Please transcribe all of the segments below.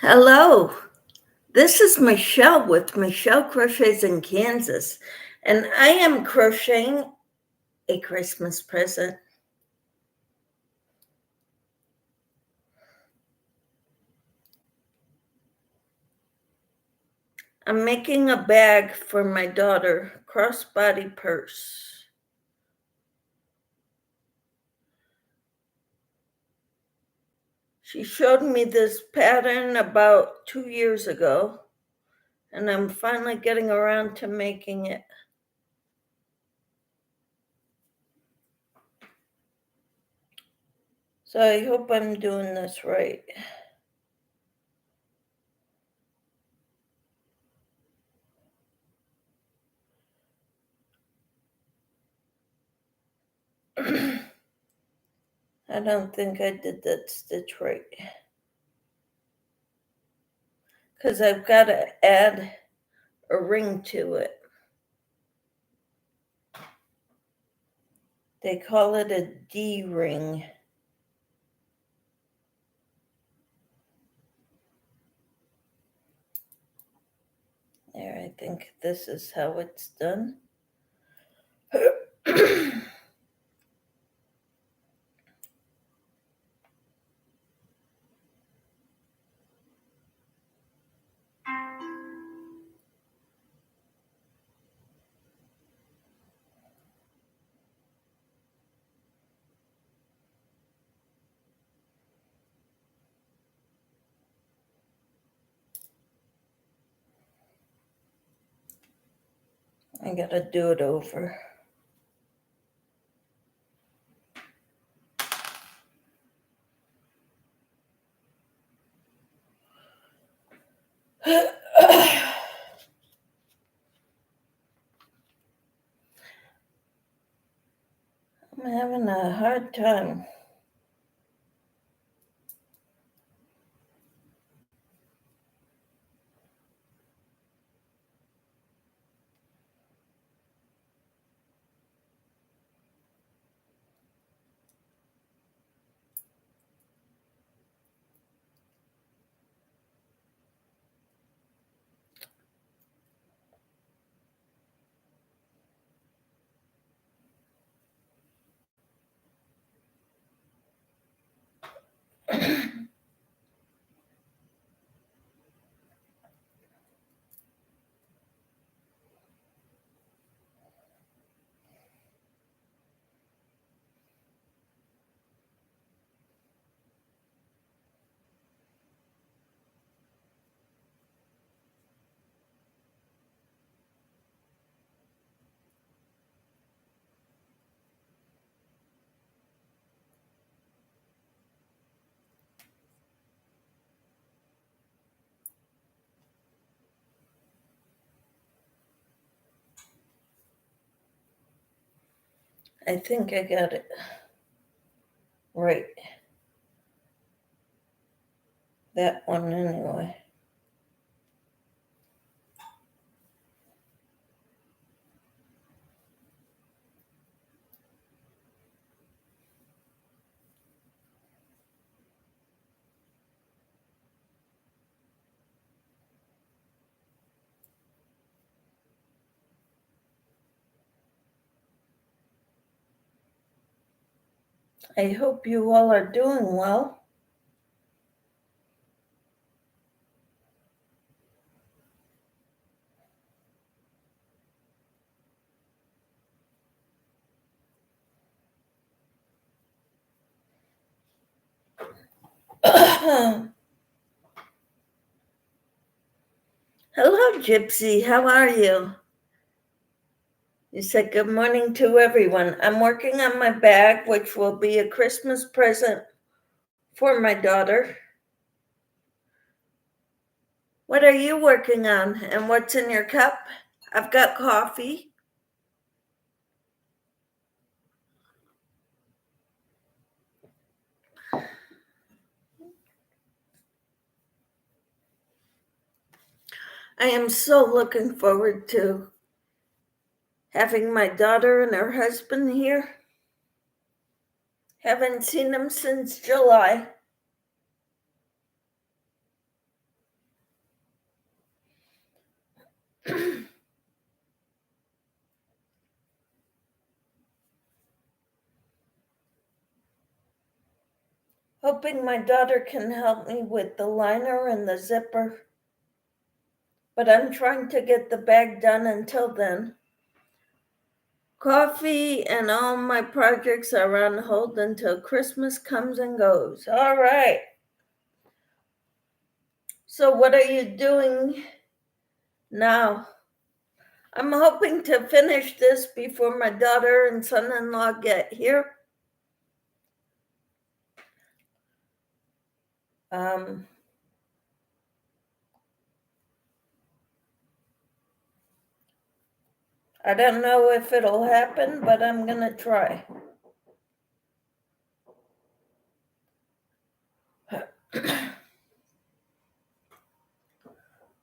Hello, this is Michelle with Michelle Crochets in Kansas, and I am crocheting a Christmas present. I'm making a bag for my daughter, crossbody purse. She showed me this pattern about 2 years ago, and I'm finally getting around to making it. So I hope I'm doing this right. I don't think I did that stitch right, because I've got to add a ring to it. They call it a D ring. There, I think this is how it's done. I gotta do it over. I'm having a hard time. I think I got it right. That one anyway. I hope you all are doing well. Hello, Gypsy. How are you? You said good morning to everyone. I'm working on my bag, which will be a Christmas present for my daughter. What are you working on, and what's in your cup? I've got coffee. I am so looking forward to having my daughter and her husband here. Haven't seen them since July. Hoping my daughter can help me with the liner and the zipper. But I'm trying to get the bag done until then. Coffee and all my projects are on hold until Christmas comes and goes. All right. So what are you doing now? I'm hoping to finish this before my daughter and son-in-law get here. I don't know if it'll happen, but I'm gonna try.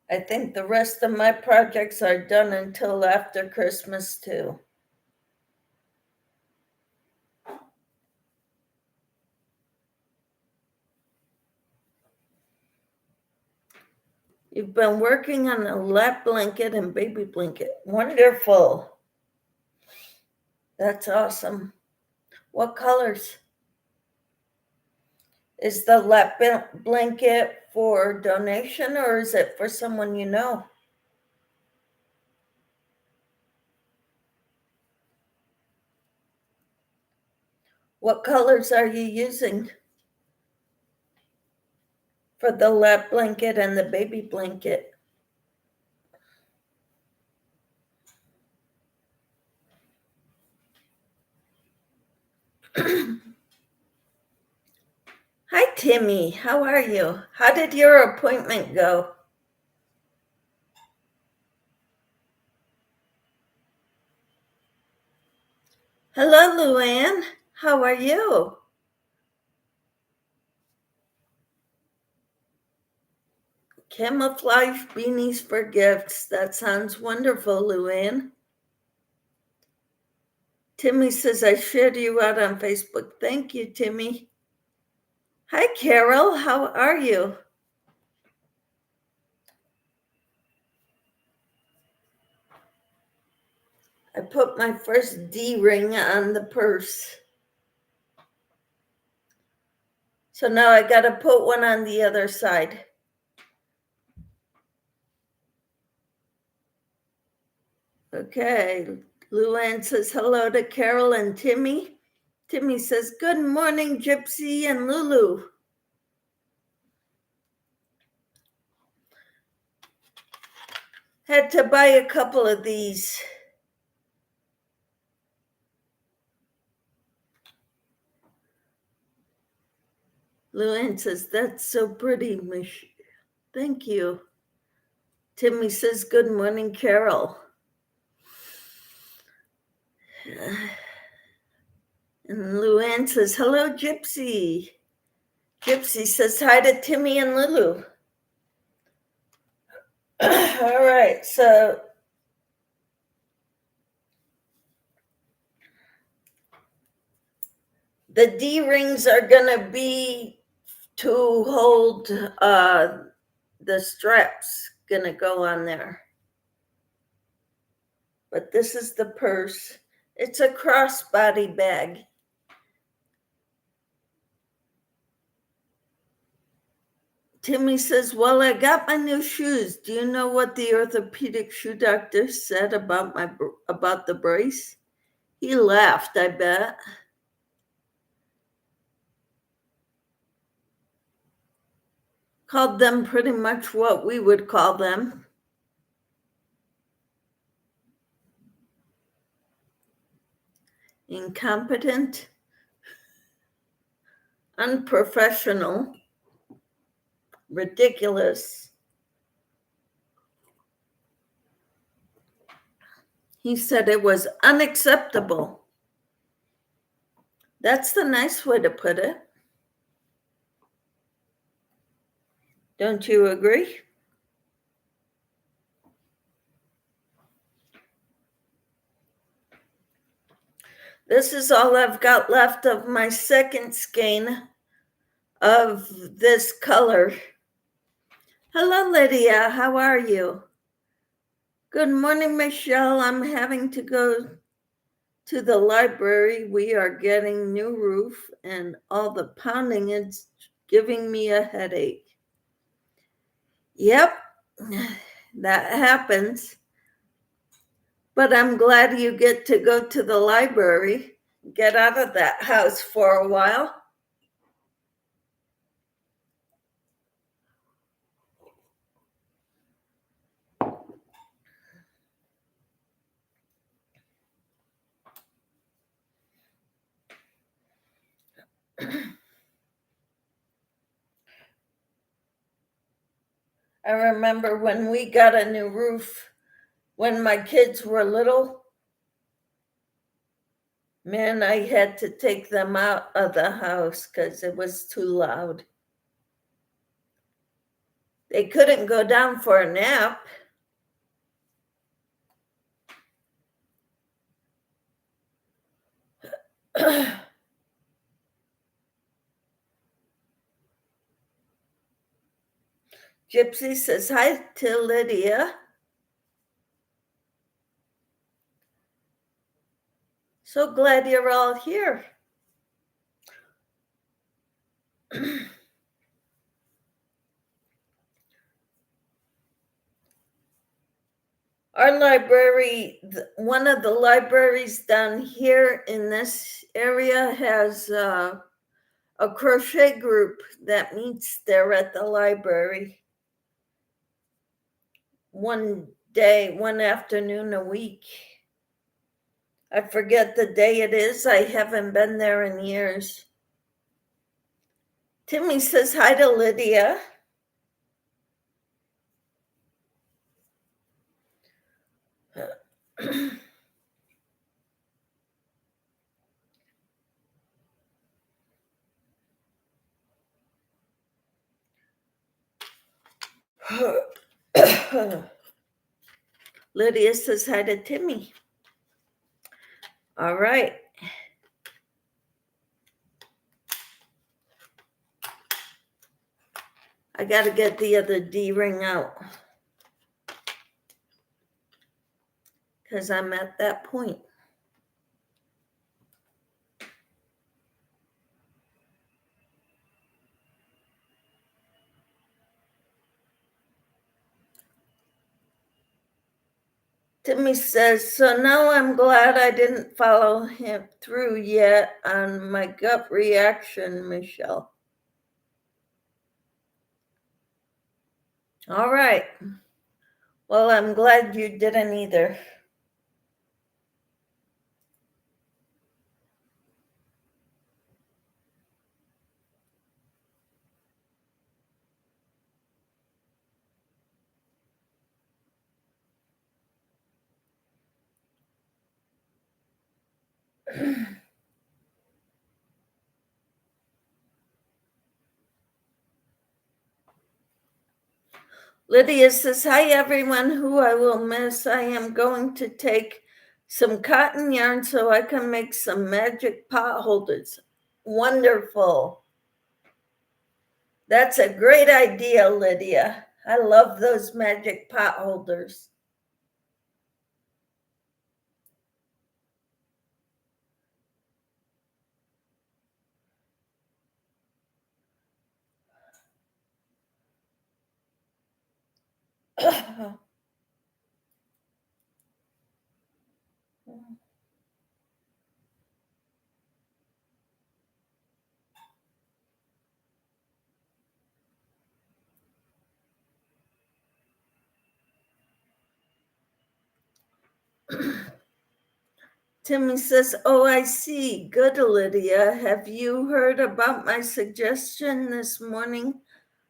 I think the rest of my projects are done until after Christmas too. You've been working on a lap blanket and baby blanket. Wonderful. That's awesome. What colors? Is the lap blanket for donation or is it for someone you know? What colors are you using for the lap blanket and the baby blanket? Hi, Timmy. How are you? How did your appointment go? Hello, Luann. How are you? Camouflage beanies for gifts. That sounds wonderful, Luann. Timmy says I shared you out on Facebook. Thank you, Timmy. Hi, Carol. How are you? I put my first D ring on the purse. So now I got to put one on the other side. Okay. Luann says hello to Carol and Timmy. Timmy says, good morning, Gypsy and Lulu. Had to buy a couple of these. Luann says, that's so pretty, Mish. Thank you. Timmy says, good morning, Carol. And Luann says, hello, Gypsy. Gypsy says hi to Timmy and Lulu. All right, so the D rings are going to be to hold the straps, going to go on there. But this is the purse. It's a crossbody bag. Timmy says, well, I got my new shoes. Do you know what the orthopedic shoe doctor said about the brace? He laughed, I bet. Called them pretty much what we would call them. Incompetent, unprofessional, ridiculous. He said it was unacceptable. That's the nice way to put it. Don't you agree? This is all I've got left of my second skein of this color. Hello, Lydia. How are you? Good morning, Michelle. I'm having to go to the library. We are getting new roof, and all the pounding is giving me a headache. Yep, that happens. But I'm glad you get to go to the library, get out of that house for a while. I remember when we got a new roof when my kids were little. Man, I had to take them out of the house because it was too loud. They couldn't go down for a nap. Gypsy says hi to Lydia. So glad you're all here. Our library, one of the libraries down here in this area has a crochet group that meets there at the library one day, one afternoon a week. I forget the day it is. I haven't been there in years. Timmy says hi to Lydia. Lydia says hi to Timmy. All right. I got to get the other D ring out because I'm at that point. Timmy says, so now I'm glad I didn't follow him through yet on my gut reaction, Michelle. All right. Well, I'm glad you didn't either. Lydia says, hi, everyone who I will miss. I am going to take some cotton yarn so I can make some magic pot holders. Wonderful. That's a great idea, Lydia. I love those magic pot holders. Timmy says, oh, I see. Good, Lydia. Have you heard about my suggestion this morning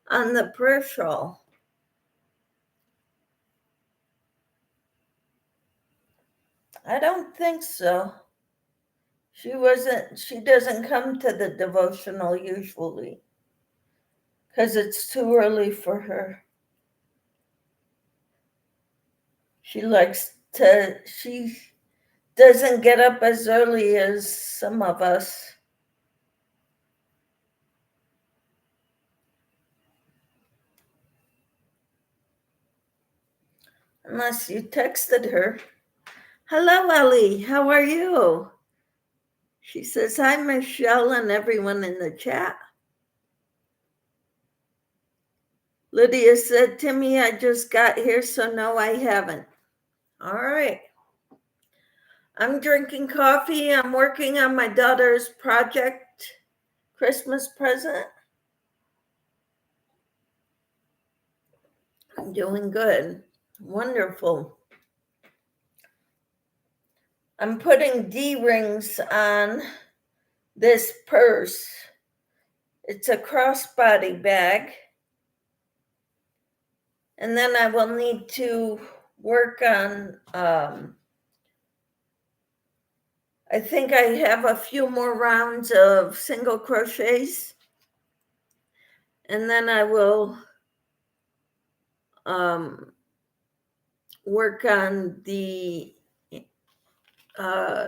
on the prayer shawl? I don't think so. She doesn't come to the devotional usually because it's too early for her. She doesn't get up as early as some of us. Unless you texted her. Hello, Ellie. How are you? She says, hi, Michelle, and everyone in the chat. Lydia said, Timmy, I just got here, so no, I haven't. All right. I'm drinking coffee. I'm working on my daughter's project, Christmas present. I'm doing good. Wonderful. I'm putting D-rings on this purse. It's a crossbody bag. And then I will need to work on, I think I have a few more rounds of single crochets. And then I will work on the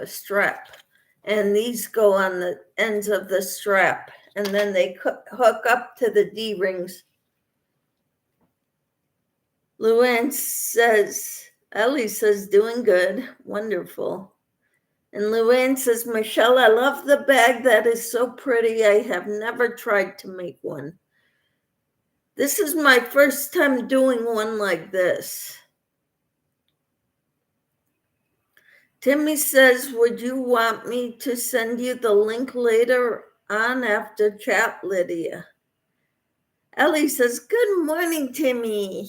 strap. And these go on the ends of the strap. And then they hook up to the D-rings. Luann says, Ellie says, doing good. Wonderful. And Luann says, Michelle, I love the bag. That is so pretty. I have never tried to make one. This is my first time doing one like this. Timmy says, would you want me to send you the link later on after chat, Lydia? Ellie says, good morning, Timmy.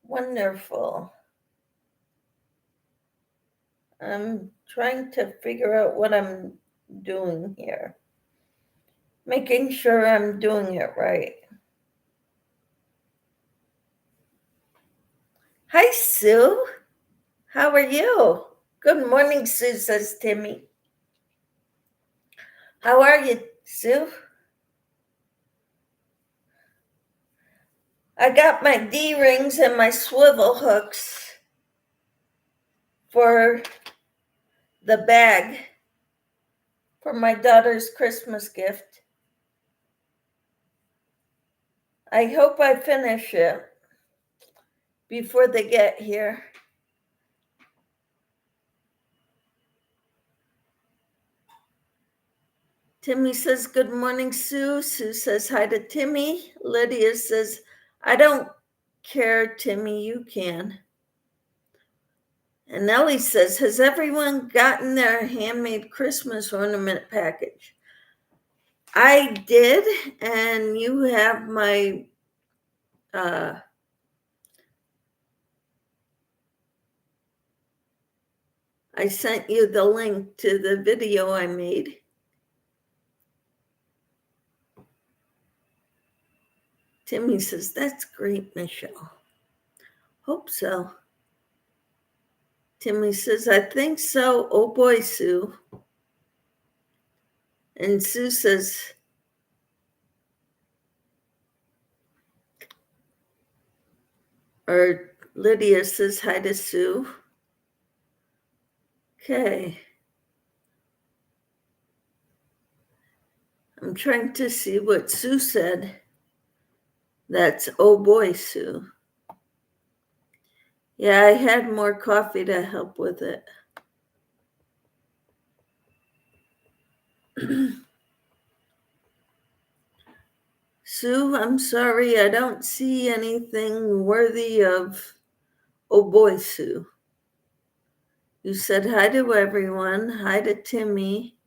Wonderful. I'm trying to figure out what I'm doing here. Making sure I'm doing it right. Hi, Sue. How are you? Good morning, Sue, says Timmy. How are you, Sue? I got my D-rings and my swivel hooks for the bag for my daughter's Christmas gift. I hope I finish it before they get here. Timmy says, good morning, Sue. Sue says hi to Timmy. Lydia says, I don't care, Timmy, you can. And Ellie says, has everyone gotten their handmade Christmas ornament package? I did, and you have my I sent you the link to the video I made. Timmy says, that's great, Michelle. Hope so. Timmy says, I think so. Oh boy, Sue. And Sue says, or Lydia says hi to Sue. Okay. I'm trying to see what Sue said. That's oh boy, Sue. Yeah, I had more coffee to help with it. Sue, I'm sorry, I don't see anything worthy of oh boy, Sue. You said hi to everyone. Hi to Timmy.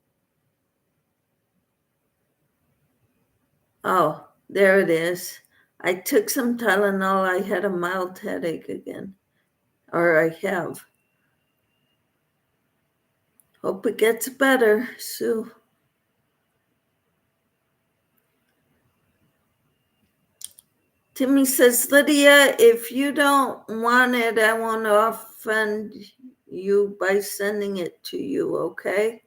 Oh, there it is. I took some Tylenol. I had a mild headache again. Or I have. Hope it gets better, Sue. Timmy says, Lydia, if you don't want it, I won't offend you by sending it to you, okay?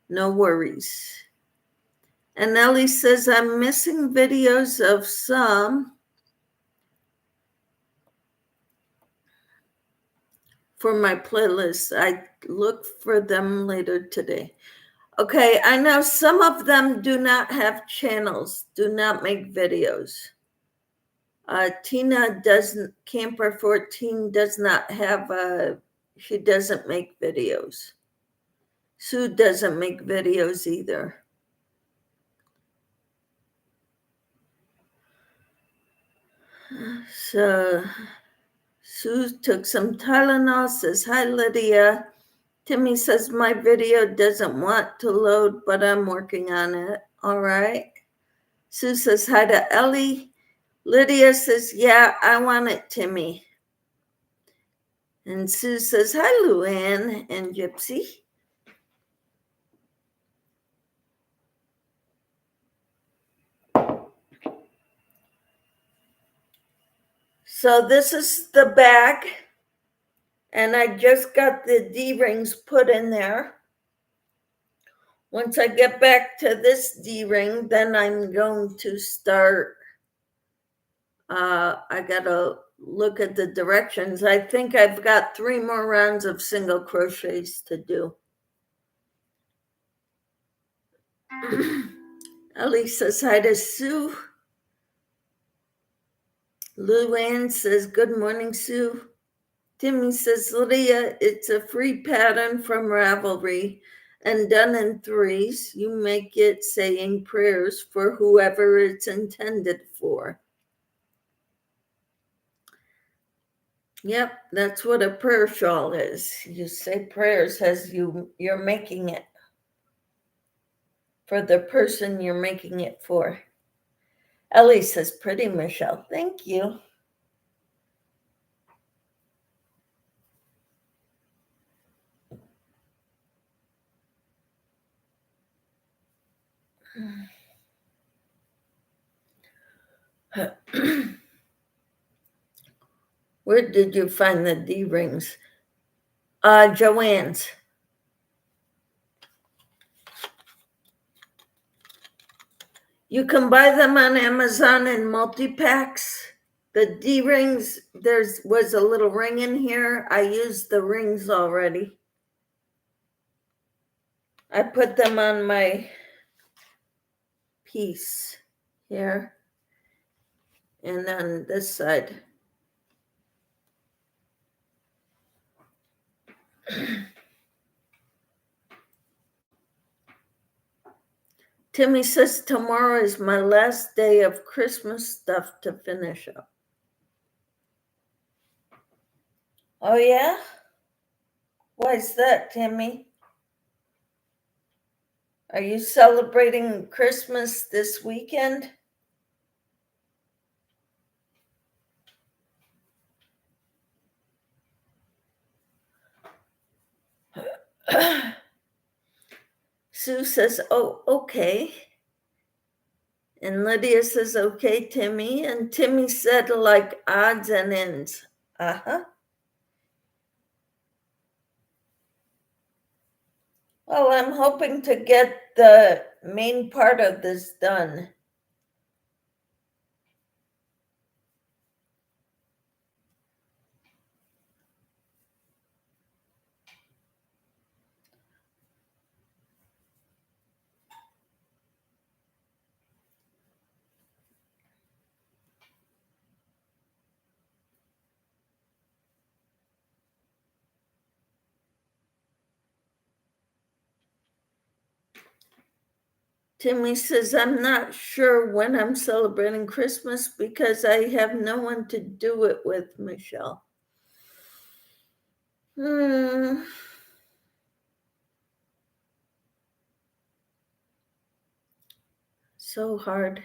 No worries. And Ellie says, I'm missing videos of some for my playlist. I look for them later today. Okay, I know some of them do not have channels, do not make videos. Tina doesn't, Camper 14 does not have she doesn't make videos. Sue doesn't make videos either. So Sue took some Tylenol, says, hi, Lydia. Timmy says, my video doesn't want to load, but I'm working on it. All right. Sue says, hi to Ellie. Lydia says, yeah, I want it, Timmy. And Sue says, hi, Luann and Gypsy. So this is the back. And I just got the D-rings put in there. Once I get back to this D-ring, then I'm going to start. I gotta look at the directions. I think I've got 3 more rounds of single crochets to do. Ellie says hi to Sue. Luann says, good morning, Sue. Timmy says, Lydia, it's a free pattern from Ravelry and done in 3s. You make it saying prayers for whoever it's intended for. Yep, that's what a prayer shawl is. You say prayers as you're making it for the person you're making it for. Ellie says, pretty, Michelle. Thank you. Where did you find the D-rings? Joanne's. You can buy them on Amazon in multi-packs. The D-rings, there was a little ring in here. I used the rings already. I put them on my piece here and on this side. Timmy says tomorrow is my last day of Christmas stuff to finish up. Oh, yeah? Why is that, Timmy? Are you celebrating Christmas this weekend? Sue says, oh, okay. And Lydia says, okay, Timmy. And Timmy said, like odds and ends. Uh-huh. Well, I'm hoping to get the main part of this done. Timmy says, I'm not sure when I'm celebrating Christmas because I have no one to do it with, Michelle. So hard.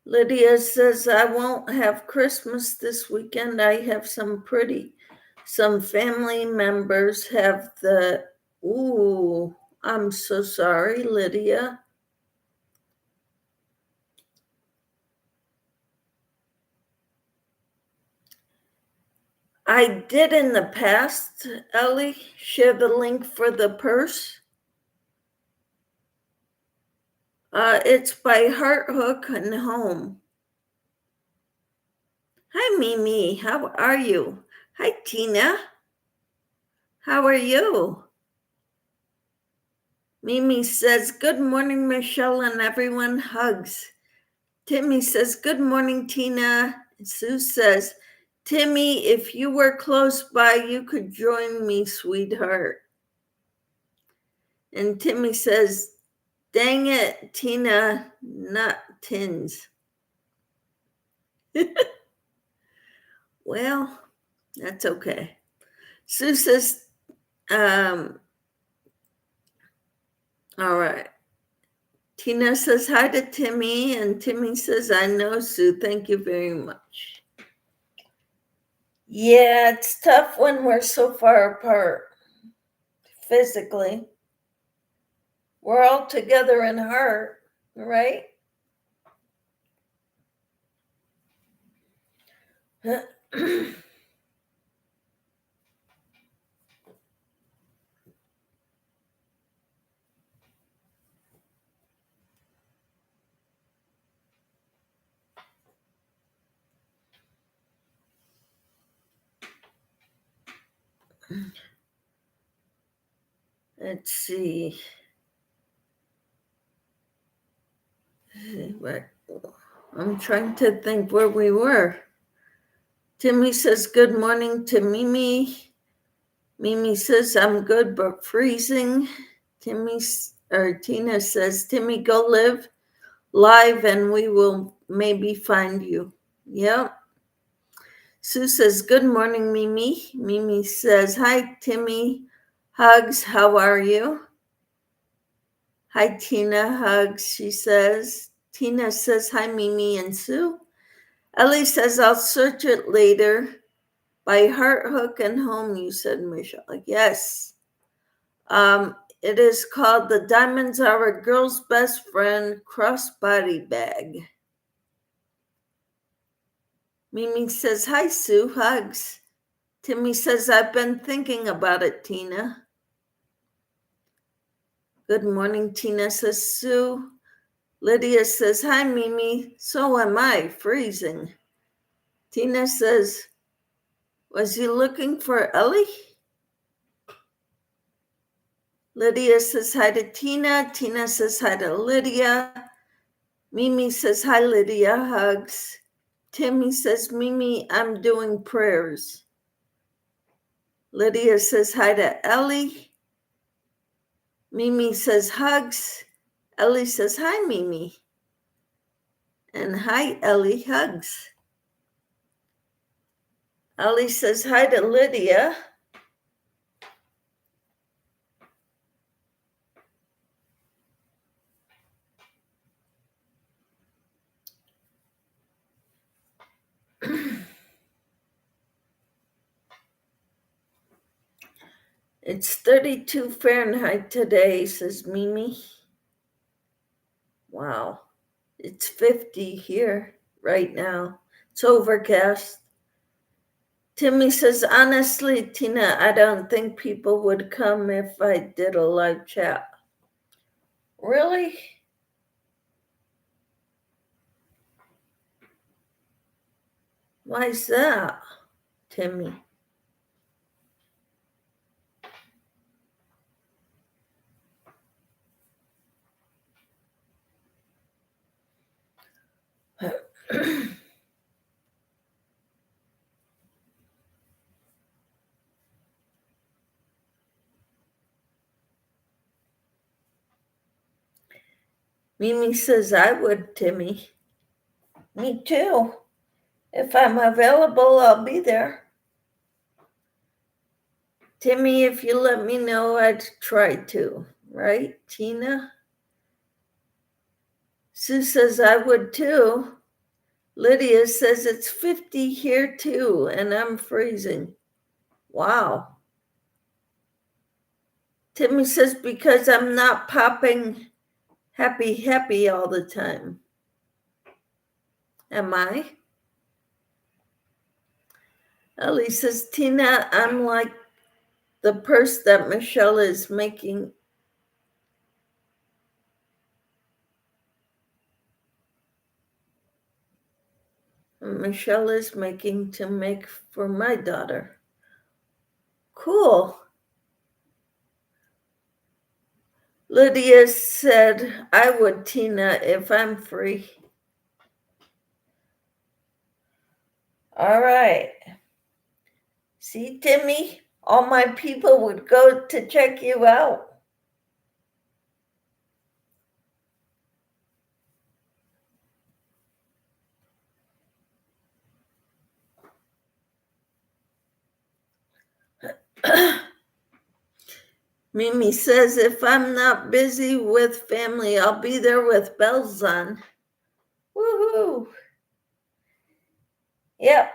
Lydia says, I won't have Christmas this weekend. I have some family members have ooh, I'm so sorry, Lydia. I did in the past, Ellie, share the link for the purse. It's by Heart Hook and Home. Hi, Mimi. How are you? Hi, Tina. How are you? Mimi says, good morning, Michelle, and everyone hugs. Timmy says, good morning, Tina. Sue says, Timmy, if you were close by, you could join me, sweetheart. And Timmy says, dang it, Tina, not tins. Well, that's okay. Sue says, all right. Tina says hi to Timmy, and Timmy says, I know, Sue. Thank you very much. Yeah, it's tough when we're so far apart physically. We're all together in heart, right? Let's see. I'm trying to think where we were. Timmy says good morning to Mimi. Mimi says I'm good but freezing. Tina says, Timmy, go live and we will maybe find you. Yep. Sue says, good morning, Mimi. Mimi says, hi, Timmy. Hugs, how are you? Hi, Tina. Hugs, she says. Tina says, hi, Mimi and Sue. Ellie says, I'll search it later. By Heart, Hook, and Home, you said, Michelle. Yes. It is called The Diamonds Are a Girl's Best Friend Crossbody Bag. Mimi says, hi, Sue. Hugs. Timmy says, I've been thinking about it, Tina. Good morning, Tina, says Sue. Lydia says, hi, Mimi. So am I, freezing. Tina says, was he looking for Ellie? Lydia says hi to Tina. Tina says hi to Lydia. Mimi says hi, Lydia. Hugs. Timmy says, Mimi, I'm doing prayers. Lydia says hi to Ellie. Mimi says hugs. Ellie says hi, Mimi. And hi, Ellie. Hugs. Ellie says hi to Lydia. It's 32 Fahrenheit today, says Mimi. Wow. It's 50 here right now. It's overcast. Timmy says, honestly, Tina, I don't think people would come if I did a live chat. Really? Why is that, Timmy? Mimi says, I would, Timmy. Me too. If I'm available, I'll be there. Timmy, if you let me know, I'd try to. Right, Tina? Sue says, I would too. Lydia says, it's 50 here too, and I'm freezing. Wow. Timmy says, because I'm not popping happy all the time. Am I? Ellie says, Tina, I'm like the purse that Michelle is making. Michelle is making to make for my daughter. Cool. Lydia said, I would, Tina, if I'm free. All right. See, Timmy, all my people would go to check you out. Mimi says, if I'm not busy with family, I'll be there with bells on. Woohoo! Yep.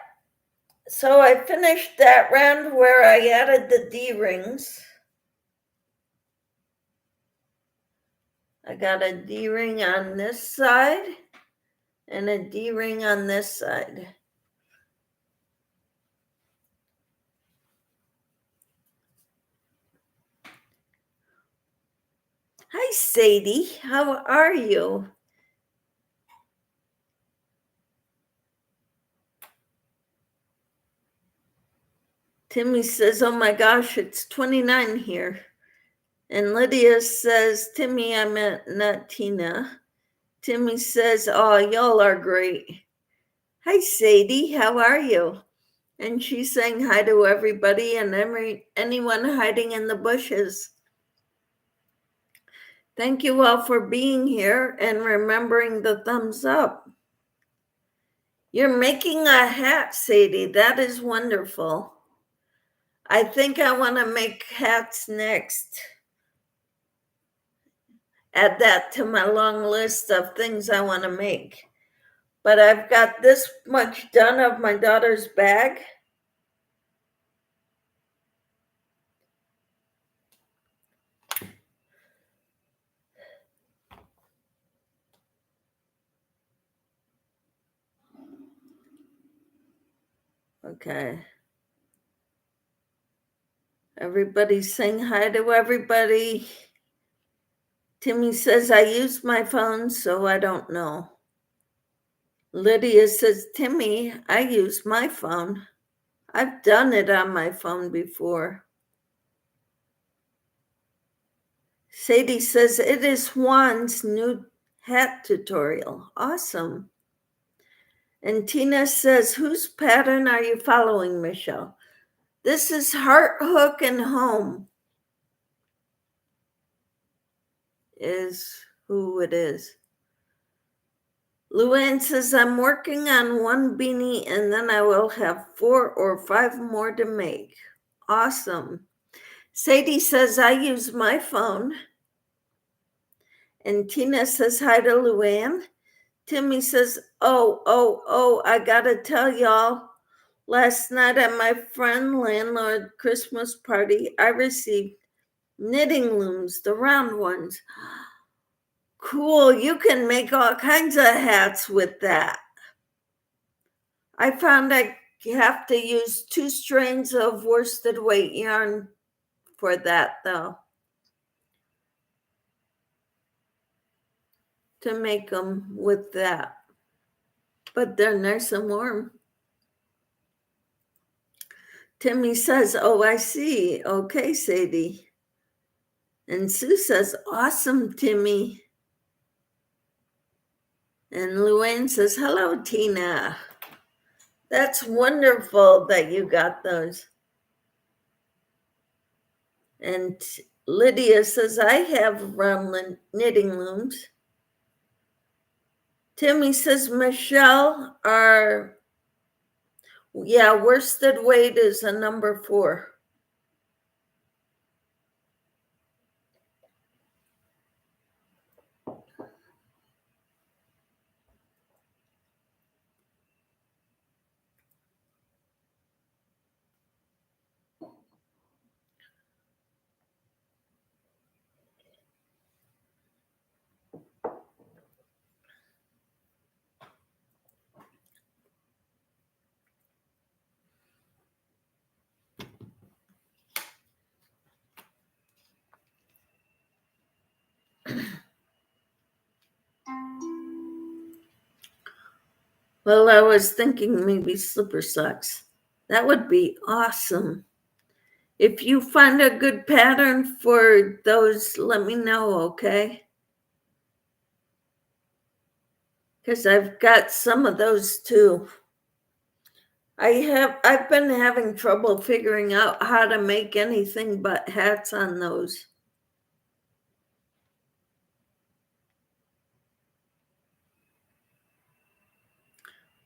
So I finished that round where I added the D-rings. I got a D-ring on this side and a D-ring on this side. Hi, Sadie. How are you? Timmy says, oh my gosh, it's 29 here. And Lydia says, Timmy, I meant not Tina. Timmy says, oh, y'all are great. Hi, Sadie. How are you? And she's saying hi to everybody and anyone hiding in the bushes. Thank you all for being here and remembering the thumbs up. You're making a hat, Sadie. That is wonderful. I think I want to make hats next. Add that to my long list of things I want to make. But I've got this much done of my daughter's bag. Okay. Everybody's saying hi to everybody. Timmy says, I use my phone, so I don't know. Lydia says, Timmy, I use my phone. I've done it on my phone before. Sadie says, it is Juan's new hat tutorial. Awesome. And Tina says, whose pattern are you following, Michelle? This is Heart, Hook, and Home is who it is. Luann says, I'm working on one beanie and then I will have 4 or 5 more to make. Awesome. Sadie says, I use my phone. And Tina says, hi to Luann. Timmy says, I gotta tell y'all, last night at my friend landlord Christmas party, I received knitting looms, the round ones. Cool, you can make all kinds of hats with that. I found I have to use 2 strands of worsted weight yarn for that though, to make them with that. But they're nice and warm. Timmy says, oh, I see. Okay, Sadie. And Sue says, awesome, Timmy. And Luann says, hello, Tina. That's wonderful that you got those. And Lydia says, I have round knitting looms. Timmy says, Michelle, worsted weight is a number 4. Well, I was thinking maybe slipper socks. That would be awesome. If you find a good pattern for those, let me know, okay? Because I've got some of those too. I've been having trouble figuring out how to make anything but hats on those.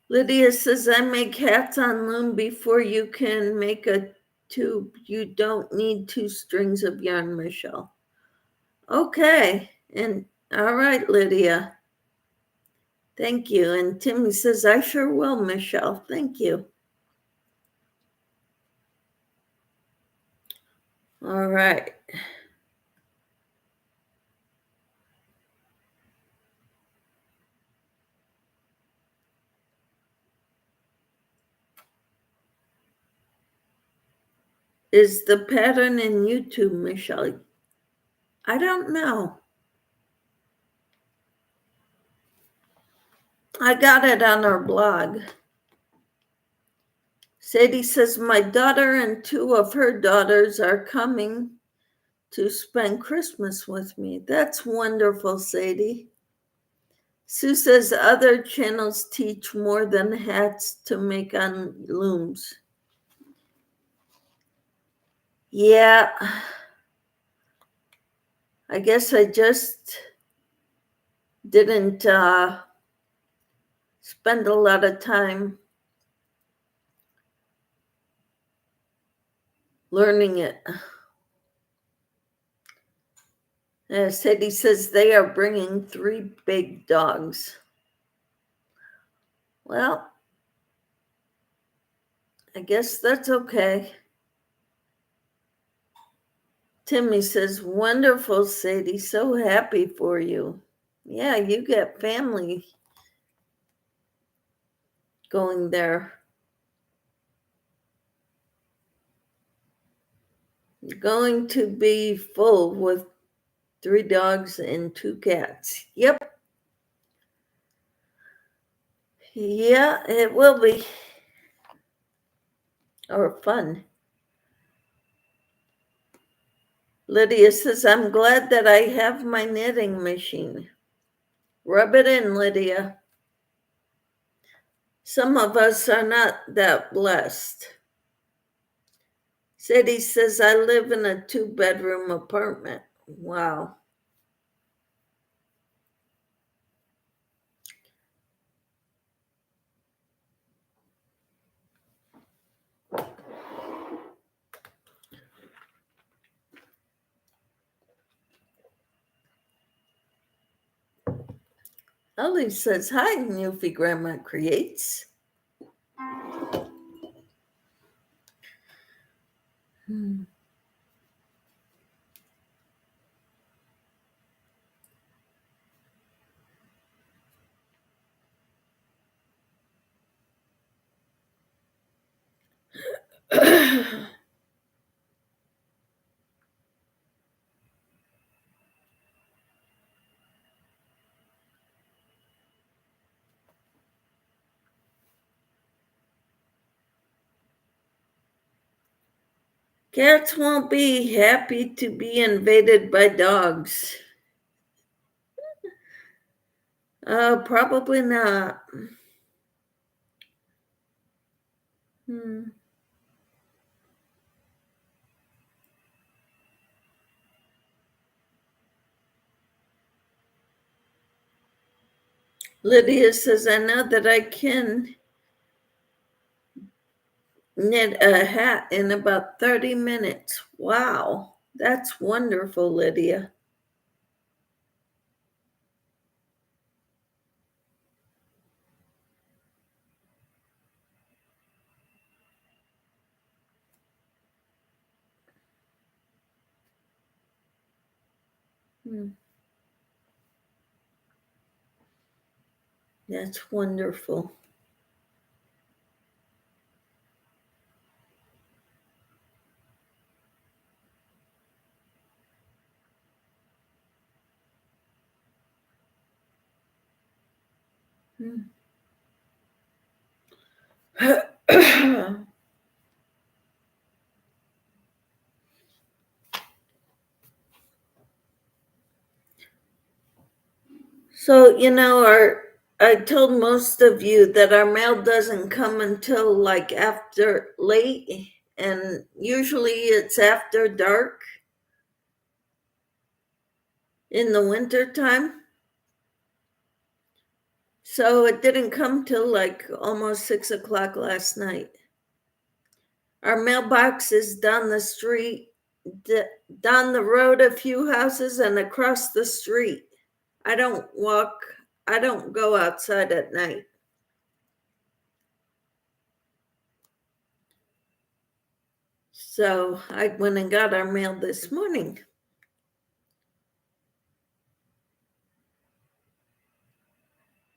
Lydia says, I make hats on loom before you can make a tube. You don't need 2 strings of yarn, Michelle. Okay, and all right, Lydia. Thank you. And Timmy says, I sure will, Michelle. Thank you. All right. Is the pattern in YouTube, Michelle? I don't know. I got it on our blog. Sadie says, my daughter and 2 of her daughters are coming to spend Christmas with me. That's wonderful, Sadie. Sue says other channels teach more than hats to make on looms. Yeah, I guess I just didn't spend a lot of time learning it. Sadie says they are bringing 3 big dogs. Well, I guess that's okay. Timmy says, wonderful, Sadie. So happy for you. Yeah, you got family going there. Going to be full with 3 dogs and 2 cats. Yep. Yeah, it will be. Or fun. Lydia says, I'm glad that I have my knitting machine. Rub it in, Lydia. Some of us are not that blessed. Sadie says, I live in a 2-bedroom apartment. Wow. Ellie says, hi, Newfie Grandma Creates. Cats won't be happy to be invaded by dogs. Probably not. Lydia says, I know that I can knit a hat in about 30 minutes. Wow, that's wonderful, Lydia. That's wonderful. So, I told most of you that our mail doesn't come until like after late, and usually it's after dark in the winter time. So it didn't come till like almost 6 o'clock last night. Our mailbox is down the street, down the road a few houses, and across the street. I don't go outside at night. So I went and got our mail this morning.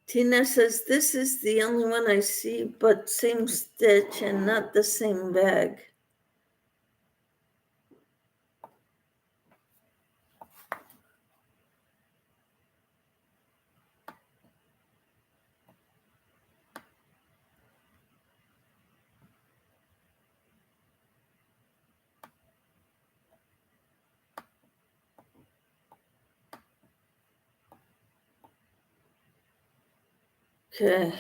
Tina says, this is the only one I see, but same stitch and not the same bag. Okay.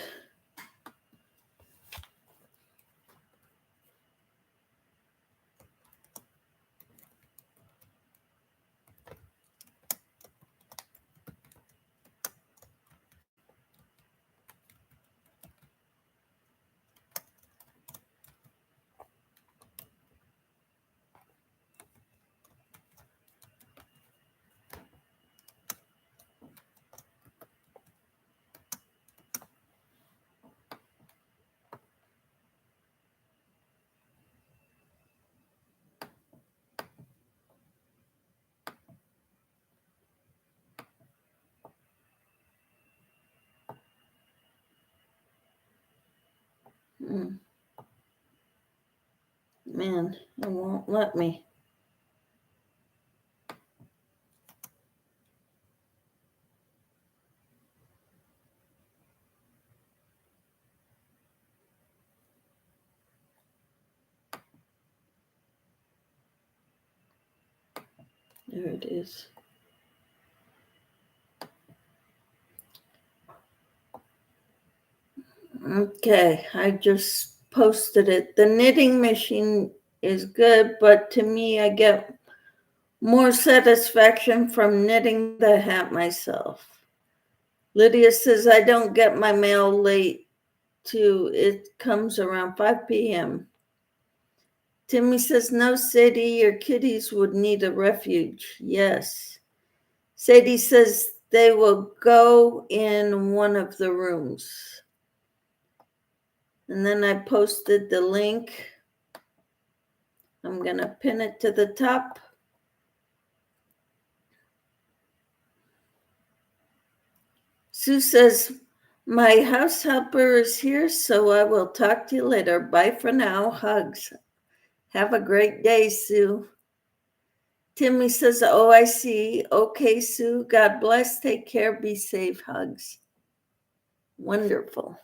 Man, it won't let me. There it is. Okay, I just posted it. The knitting machine is good, but to me, I get more satisfaction from knitting the hat myself. Lydia says, I don't get my mail late too. It comes around 5 p.m. Timmy says, no, Sadie, your kitties would need a refuge. Yes. Sadie says they will go in one of the rooms. And then I posted the link. I'm going to pin it to the top. Sue says, my house helper is here, so I will talk to you later. Bye for now. Hugs. Have a great day, Sue. Timmy says, oh, I see. Okay, Sue. God bless. Take care. Be safe. Hugs. Wonderful.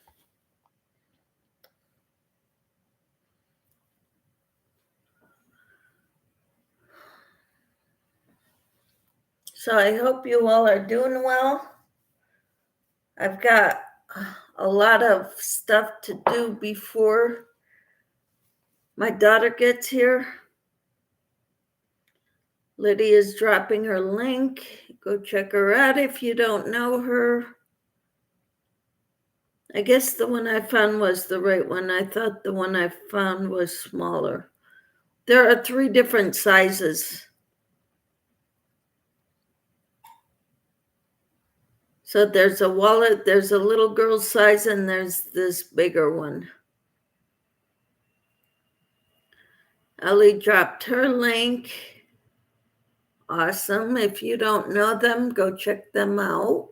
So I hope you all are doing well. I've got a lot of stuff to do before my daughter gets here. Lydia's dropping her link. Go check her out if you don't know her. I guess the one I found was the right one. I thought the one I found was smaller. There are 3 different sizes. So there's a wallet, there's a little girl's size, and there's this bigger one. Ellie dropped her link. Awesome. If you don't know them, go check them out.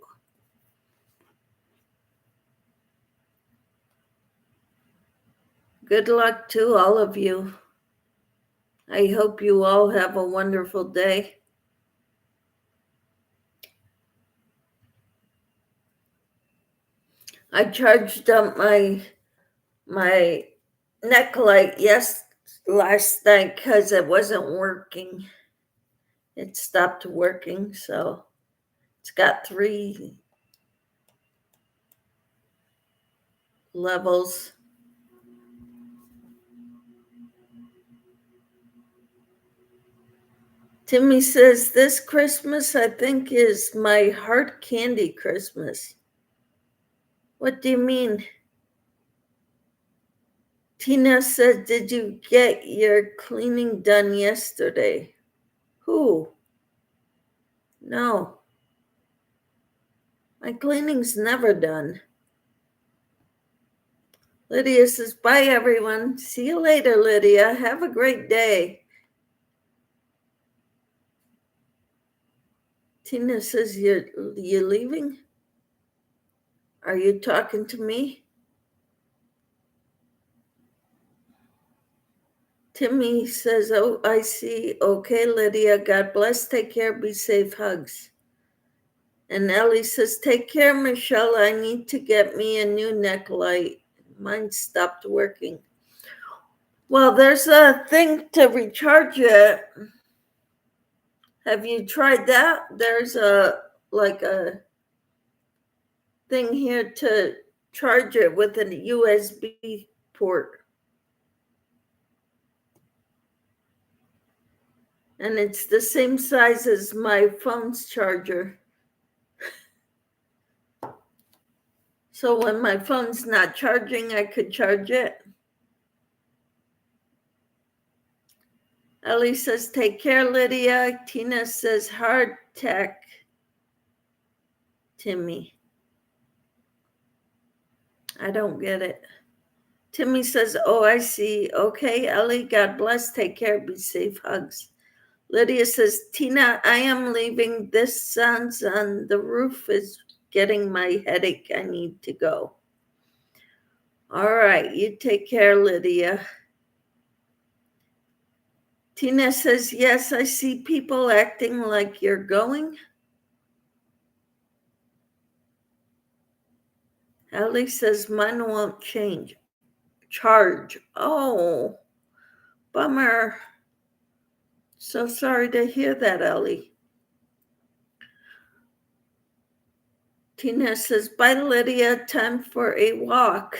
Good luck to all of you. I hope you all have a wonderful day. I charged up my neck light last night because it wasn't working. It stopped working, so it's got 3 levels. Timmy says, this Christmas, I think, is my heart candy Christmas. What do you mean? Tina said, did you get your cleaning done yesterday? Who? No. My cleaning's never done. Lydia says, bye, everyone. See you later, Lydia. Have a great day. Tina says, you're leaving? Are you talking to me? Timmy says, oh, I see. Okay, Lydia. God bless. Take care. Be safe. Hugs. And Ellie says, take care, Michelle. I need to get me a new neck light. Mine stopped working. Well, there's a thing to recharge it. Have you tried that? There's a thing here to charge it with a USB port. And it's the same size as my phone's charger. So when my phone's not charging, I could charge it. Ellie says, take care, Lydia. Tina says, hard tech, Timmy. I don't get it. Timmy says, oh, I see. Okay, Ellie, God bless. Take care. Be safe. Hugs. Lydia says, Tina, I am leaving. This sun's on the roof is getting my headache. I need to go. All right, you take care, Lydia. Tina says, yes, I see people acting like you're going. Ellie says, mine won't charge. Oh, bummer. So sorry to hear that, Ellie. Tina says, bye, Lydia. Time for a walk.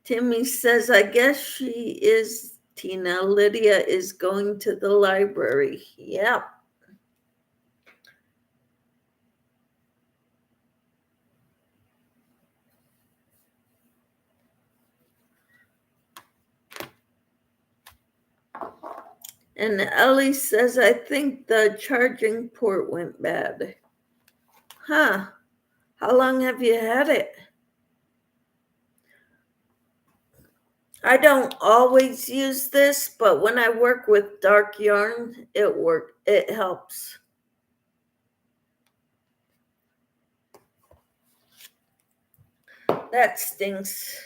Timmy says, I guess she is, Tina. Lydia is going to the library. Yep. And Ellie says, I think the charging port went bad. Huh. How long have you had it? I don't always use this, but when I work with dark yarn, it helps. That stinks.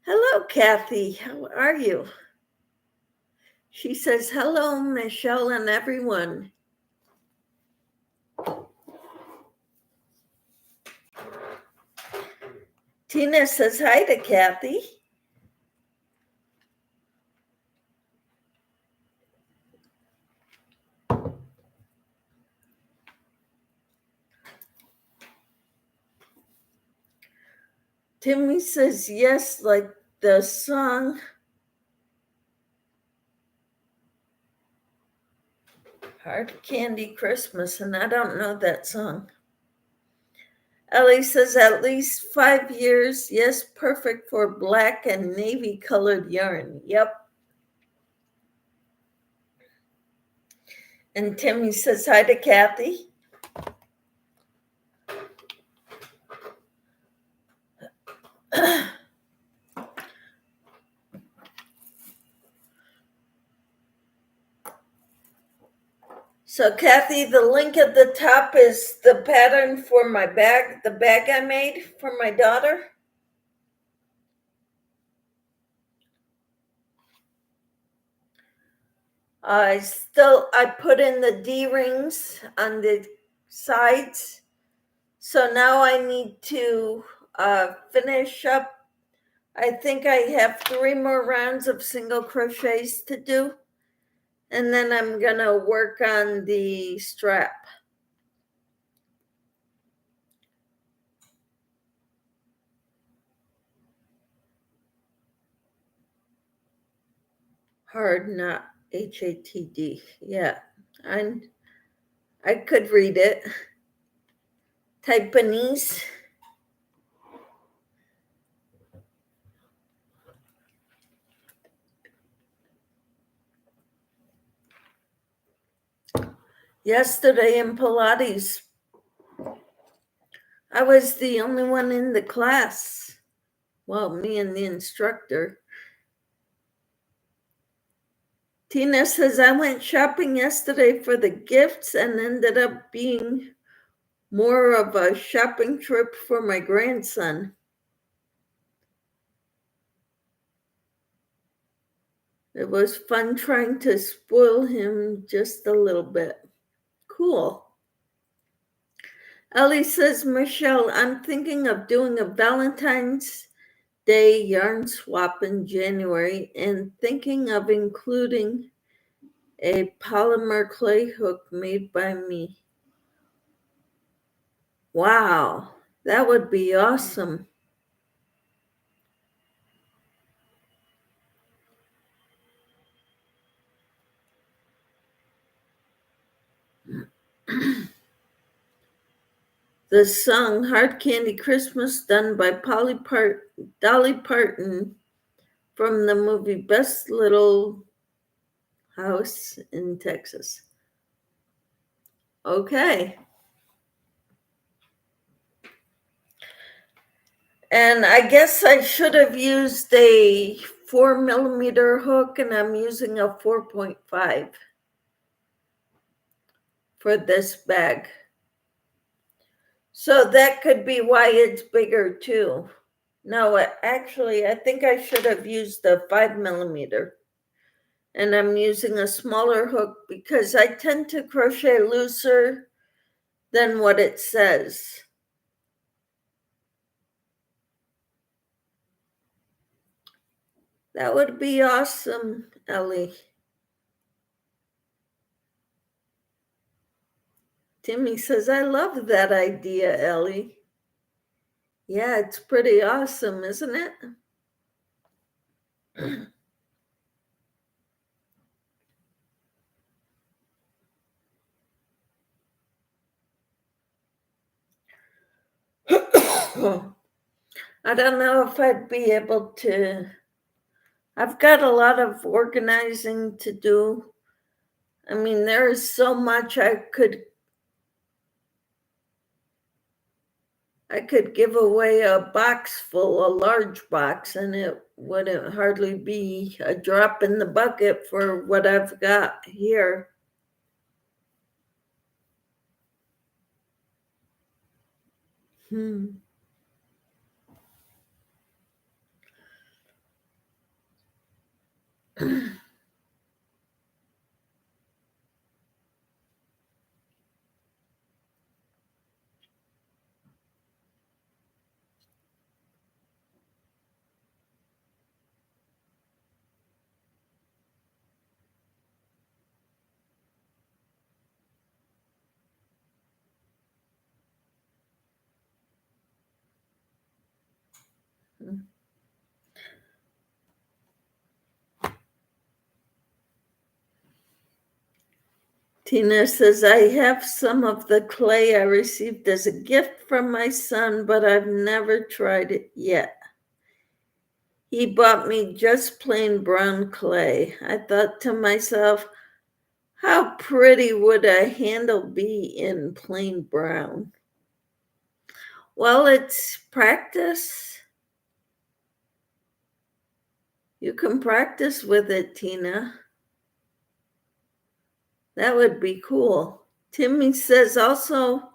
Hello, Kathy. How are you? She says, hello, Michelle and everyone. Tina says hi to Kathy. Timmy says yes, like the song Hard Candy Christmas, and I don't know that song. Ellie says at least 5 years. Yes, perfect for black and navy colored yarn. Yep. And Timmy says hi to Kathy. So Kathy, the link at the top is the pattern for my bag, the bag I made for my daughter. I put in the D-rings on the sides. So now I need to finish up. I think I have 3 more rounds of single crochets to do. And then I'm going to work on the strap. Hard, not HATD. Yeah, I could read it. Taiwanese. Yesterday in Pilates, I was the only one in the class. Well, me and the instructor. Tina says, I went shopping yesterday for the gifts and ended up being more of a shopping trip for my grandson. It was fun trying to spoil him just a little bit. Cool. Ellie says, Michelle, I'm thinking of doing a Valentine's Day yarn swap in January and thinking of including a polymer clay hook made by me. Wow, that would be awesome. The song Hard Candy Christmas, done by Dolly Parton from the movie Best Little House in Texas. Okay. And I guess I should have used a 4mm hook, and I'm using a 4.5 for this bag. So that could be why it's bigger too. No, actually, I think I should have used a 5mm. And I'm using a smaller hook because I tend to crochet looser than what it says. That would be awesome, Ellie. Timmy says, I love that idea, Ellie. Yeah, it's pretty awesome, isn't it? I don't know if I'd be able to. I've got a lot of organizing to do. I mean, there is so much I could give away a box full, a large box, and it wouldn't hardly be a drop in the bucket for what I've got here. Tina says, I have some of the clay I received as a gift from my son, but I've never tried it yet. He bought me just plain brown clay. I thought to myself, how pretty would a handle be in plain brown? Well, it's practice. You can practice with it, Tina. That would be cool. Timmy says also,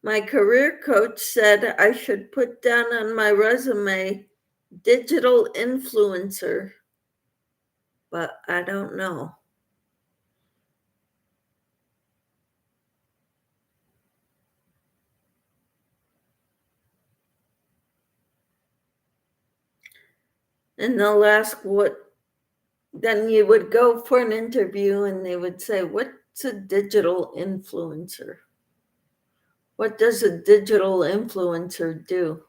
my career coach said I should put down on my resume digital influencer, but I don't know. And they'll ask what, then you would go for an interview and they would say, what's a digital influencer? What does a digital influencer do?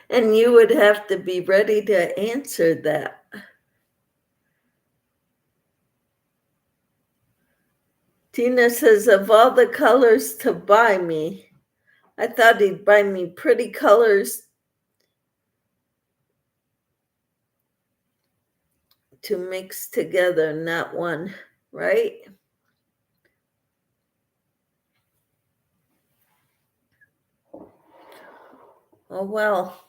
And you would have to be ready to answer that. Tina says, of all the colors to buy me, I thought he'd buy me pretty colors to mix together, not one, right? Oh, well.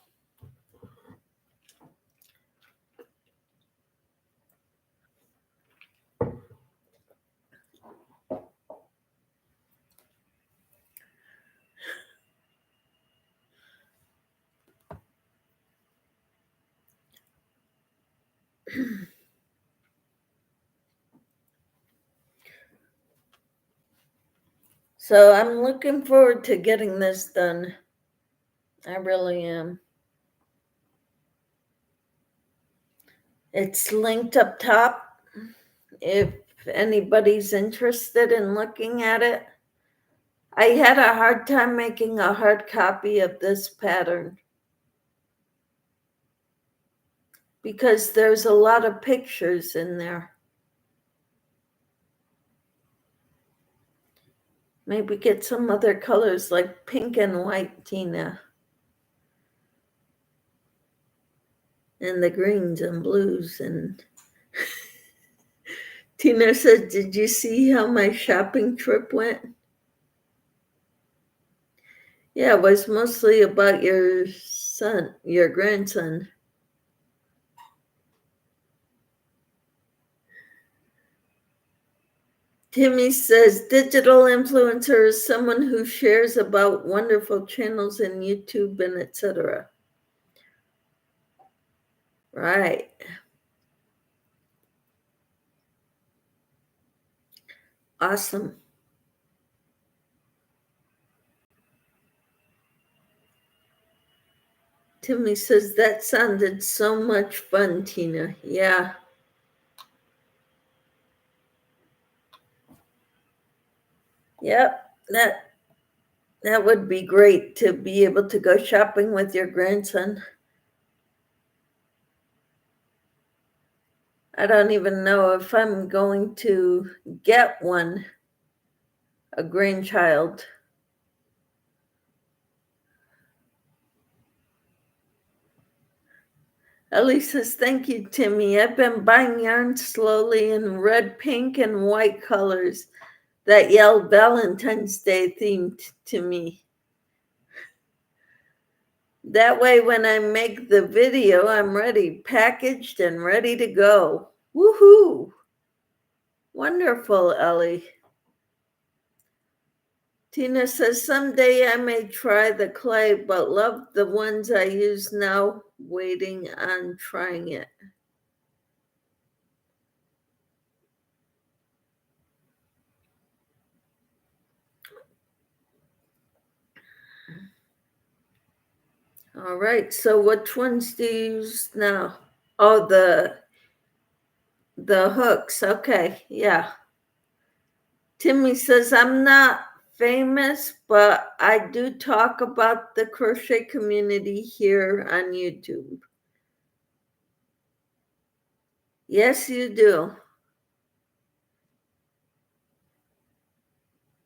So I'm looking forward to getting this done. I really am. It's linked up top if anybody's interested in looking at it. I had a hard time making a hard copy of this pattern because there's a lot of pictures in there. Maybe get some other colors like pink and white, Tina. And the greens and blues. And Tina said, did you see how my shopping trip went? Yeah, it was mostly about your son, your grandson. Timmy says, digital influencer is someone who shares about wonderful channels in YouTube and etc. Right. Awesome. Timmy says, that sounded so much fun, Tina. Yeah. Yep. That would be great to be able to go shopping with your grandson. I don't even know if I'm going to get one, a grandchild. Ellie says, thank you, Timmy. I've been buying yarn slowly in red, pink, and white colors that yell Valentine's Day themed to me. That way, when I make the video, I'm ready, packaged and ready to go. Woohoo! Wonderful, Ellie. Tina says, someday I may try the clay, but love the ones I use now, waiting on trying it. All right, so which ones do you use now? Oh, the hooks. Okay, yeah. Timmy says, I'm not famous, but I do talk about the crochet community here on YouTube. Yes, you do.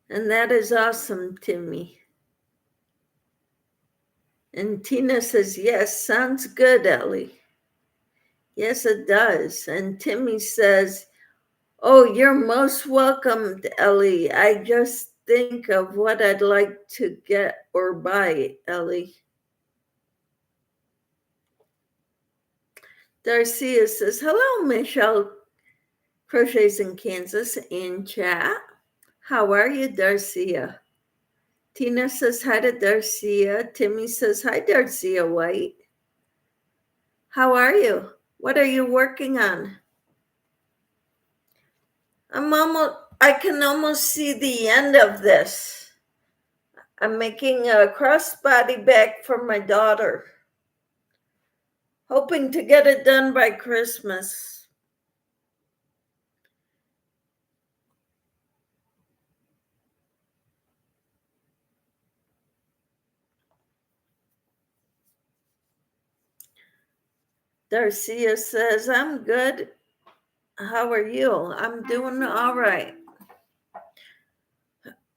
And that is awesome, Timmy. And Tina says, yes, sounds good, Ellie. Yes, it does. And Timmy says, oh, you're most welcome, Ellie. I just think of what I'd like to get or buy, Ellie. Darcia says, hello, Michelle Crochets in Kansas in chat. How are you, Darcia? Tina says hi to Darcia. Timmy says hi, Darcia White. How are you? What are you working on? I can almost see the end of this. I'm making a crossbody bag for my daughter. Hoping to get it done by Christmas. Darcia says, I'm good. How are you? I'm doing all right.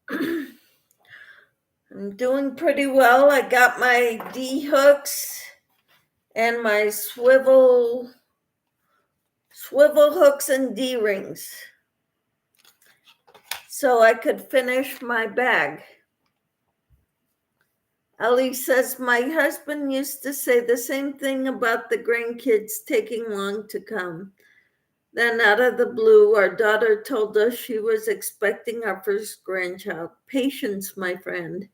I'm doing pretty well. I got my D hooks and my swivel hooks and D rings so I could finish my bag. Ellie says, my husband used to say the same thing about the grandkids taking long to come. Then out of the blue, our daughter told us she was expecting our first grandchild. Patience, my friend.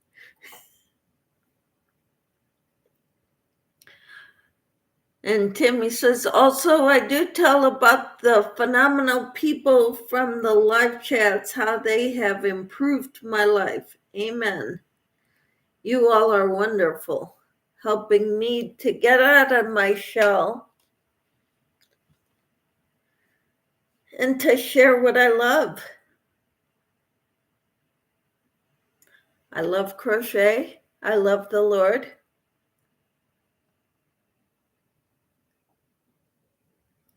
And Timmy says, also, I do tell about the phenomenal people from the live chats, how they have improved my life. Amen. You all are wonderful, helping me to get out of my shell and to share what I love. I love crochet. I love the Lord.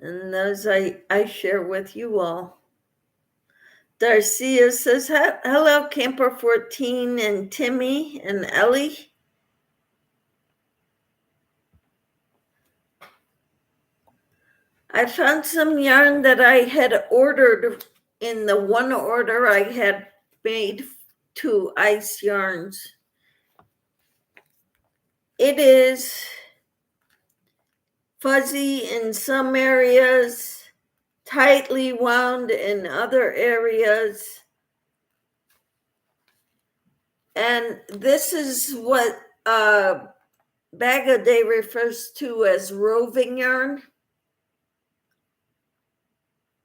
And those I share with you all. Darcia says, hello, Camper 14 and Timmy and Ellie. I found some yarn that I had ordered in the one order I had made to Ice Yarns. It is fuzzy in some areas, tightly wound in other areas. And this is what Bag a Day refers to as roving yarn.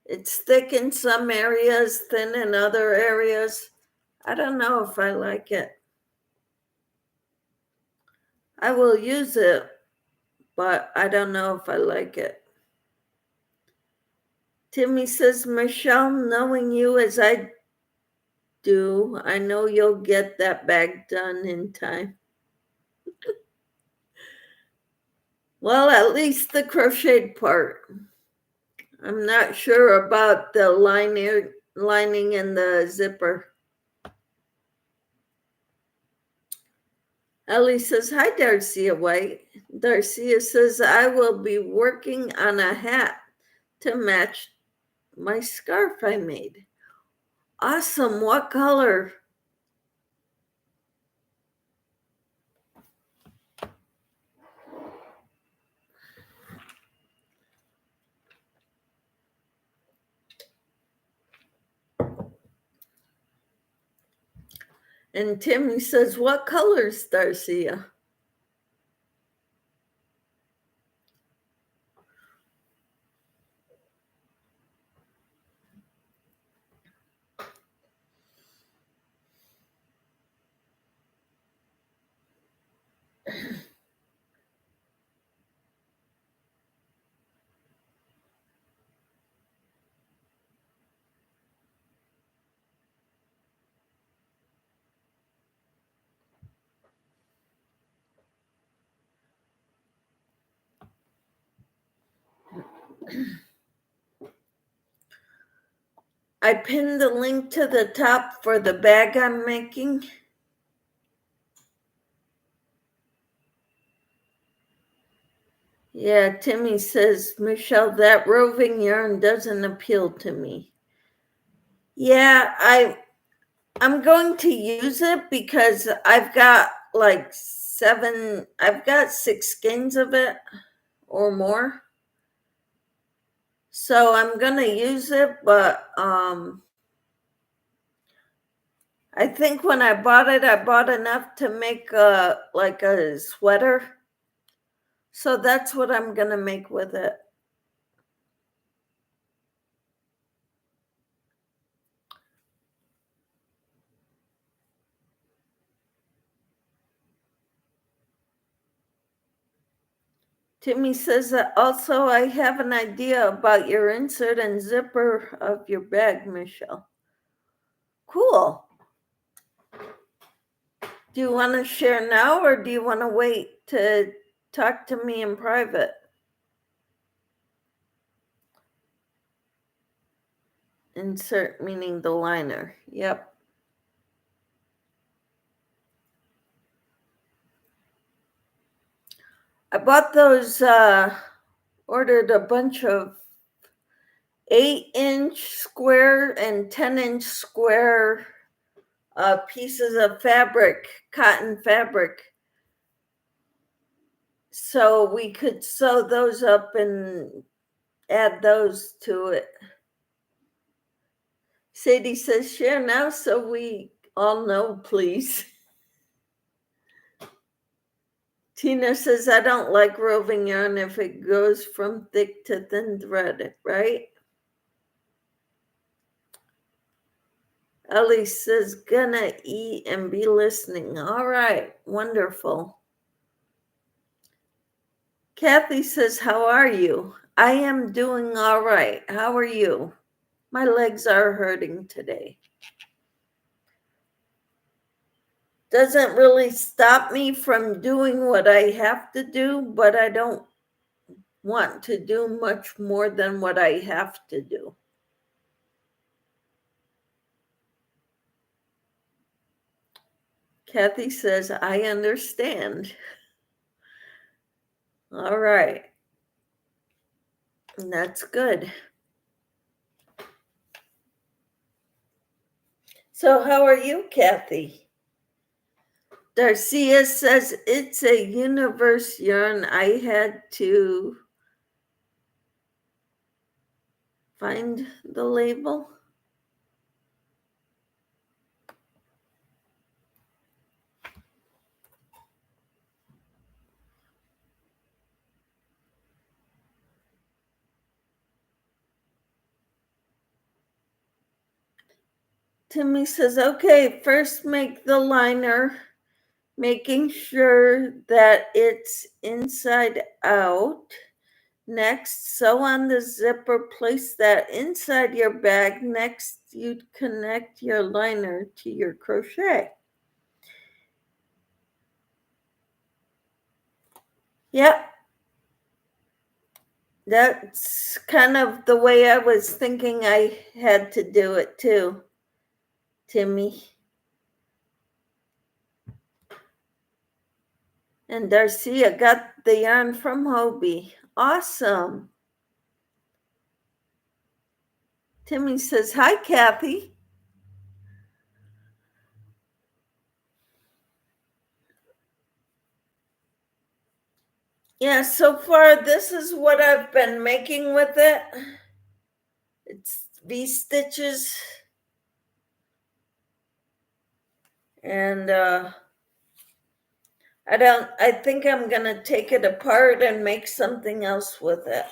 It's thick in some areas, thin in other areas. I don't know if I like it. I will use it, but I don't know if I like it. Timmy says, Michelle, knowing you as I do, I know you'll get that bag done in time. Well, at least the crocheted part. I'm not sure about the lining and the zipper. Ellie says, hi, Darcia White. Darcia says, I will be working on a hat to match my scarf I made. Awesome. What color? And Timmy says, what colors, Darcia? I pinned the link to the top for the bag I'm making. Yeah, Timmy says, Michelle, that roving yarn doesn't appeal to me. Yeah, I'm going to use it because I've got I've got 6 skeins of it or more. So I'm going to use it, but I think when I bought enough to make a sweater. So that's what I'm going to make with it. Timmy says that also I have an idea about your insert and zipper of your bag, Michelle. Cool. Do you want to share now or do you want to wait to talk to me in private? Insert meaning the liner. Yep. I bought those, ordered a bunch of 8-inch square and 10-inch square pieces of fabric, cotton fabric, so we could sew those up and add those to it. Sadie says, share now so we all know, please. Tina says, I don't like roving yarn if it goes from thick to thin thread, right? Ellie says, gonna eat and be listening. All right, wonderful. Kathy says, how are you? I am doing all right. How are you? My legs are hurting today. Doesn't really stop me from doing what I have to do, but I don't want to do much more than what I have to do. Kathy says, I understand. All right. And that's good. So how are you, Kathy? Darcia says, it's a universe yarn. I had to find the label. Timmy says, okay, first make the liner, making sure that it's inside out. Next, sew on the zipper, place that inside your bag. Next, you'd connect your liner to your crochet. Yep. That's kind of the way I was thinking I had to do it too, Timmy. And Darcia got the yarn from Hobie. Awesome. Timmy says, hi, Kathy. Yeah, so far this is what I've been making with it. It's V-stitches. And I think I'm gonna take it apart and make something else with it.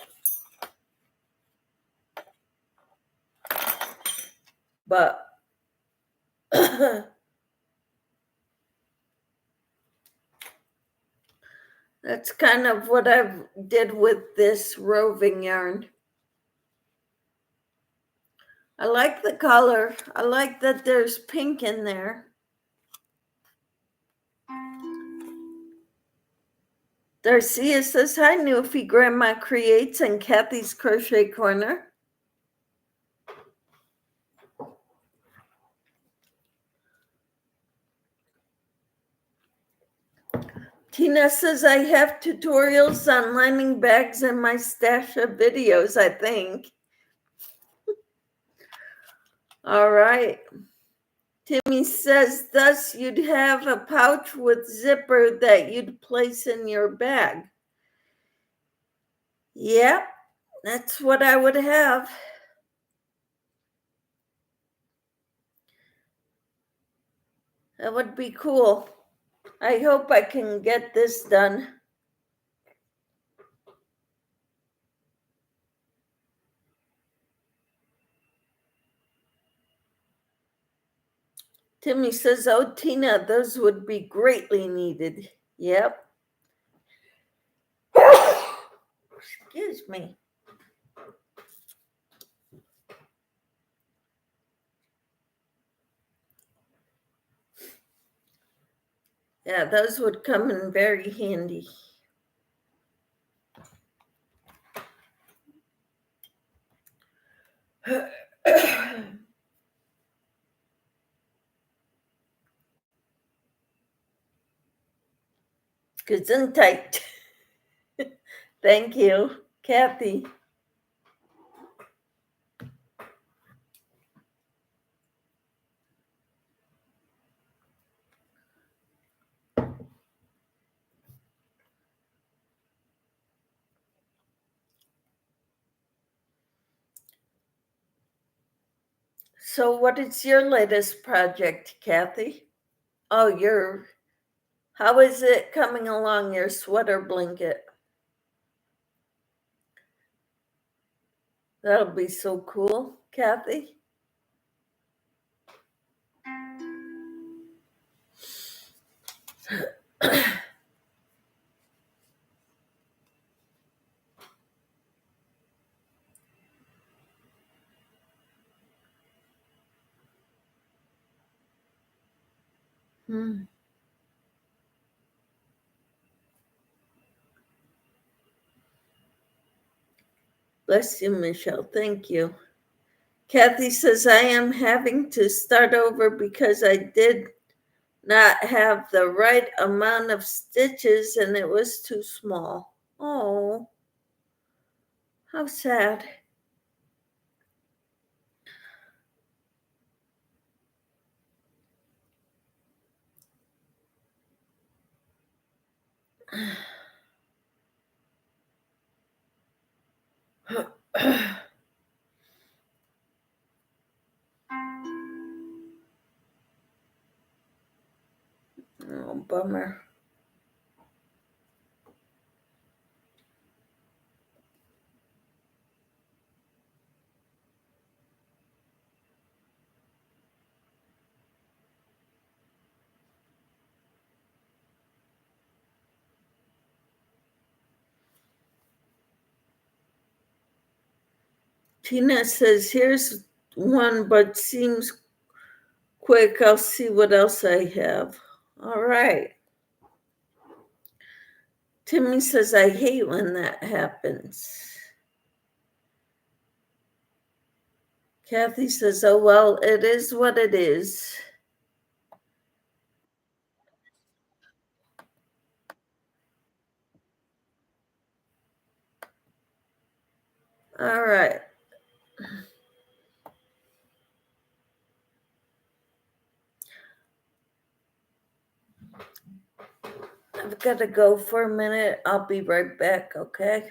But that's kind of what I did with this roving yarn. I like the color. I like that there's pink in there. Darcia says, hi, Newfie, Grandma Creates and Kathy's Crochet Corner. Tina says, I have tutorials on lining bags in my stash of videos, I think. All right. Timmy says, thus you'd have a pouch with zipper that you'd place in your bag. Yep, that's what I would have. That would be cool. I hope I can get this done. Timmy says, oh, Tina, those would be greatly needed. Yep. Excuse me. Yeah, those would come in very handy. Gesundheit. Thank you, Kathy. So, what is your latest project, Kathy? Oh, how is it coming along, your sweater blanket? That'll be so cool, Kathy. Bless you, Michelle. Thank you. Kathy says, I am having to start over because I did not have the right amount of stitches and it was too small. Oh, how sad. Oh, bummer. Tina says, here's one, but seems quick. I'll see what else I have. All right. Timmy says, I hate when that happens. Kathy says, oh, well, it is what it is. All right. I've got to go for a minute. I'll be right back, okay?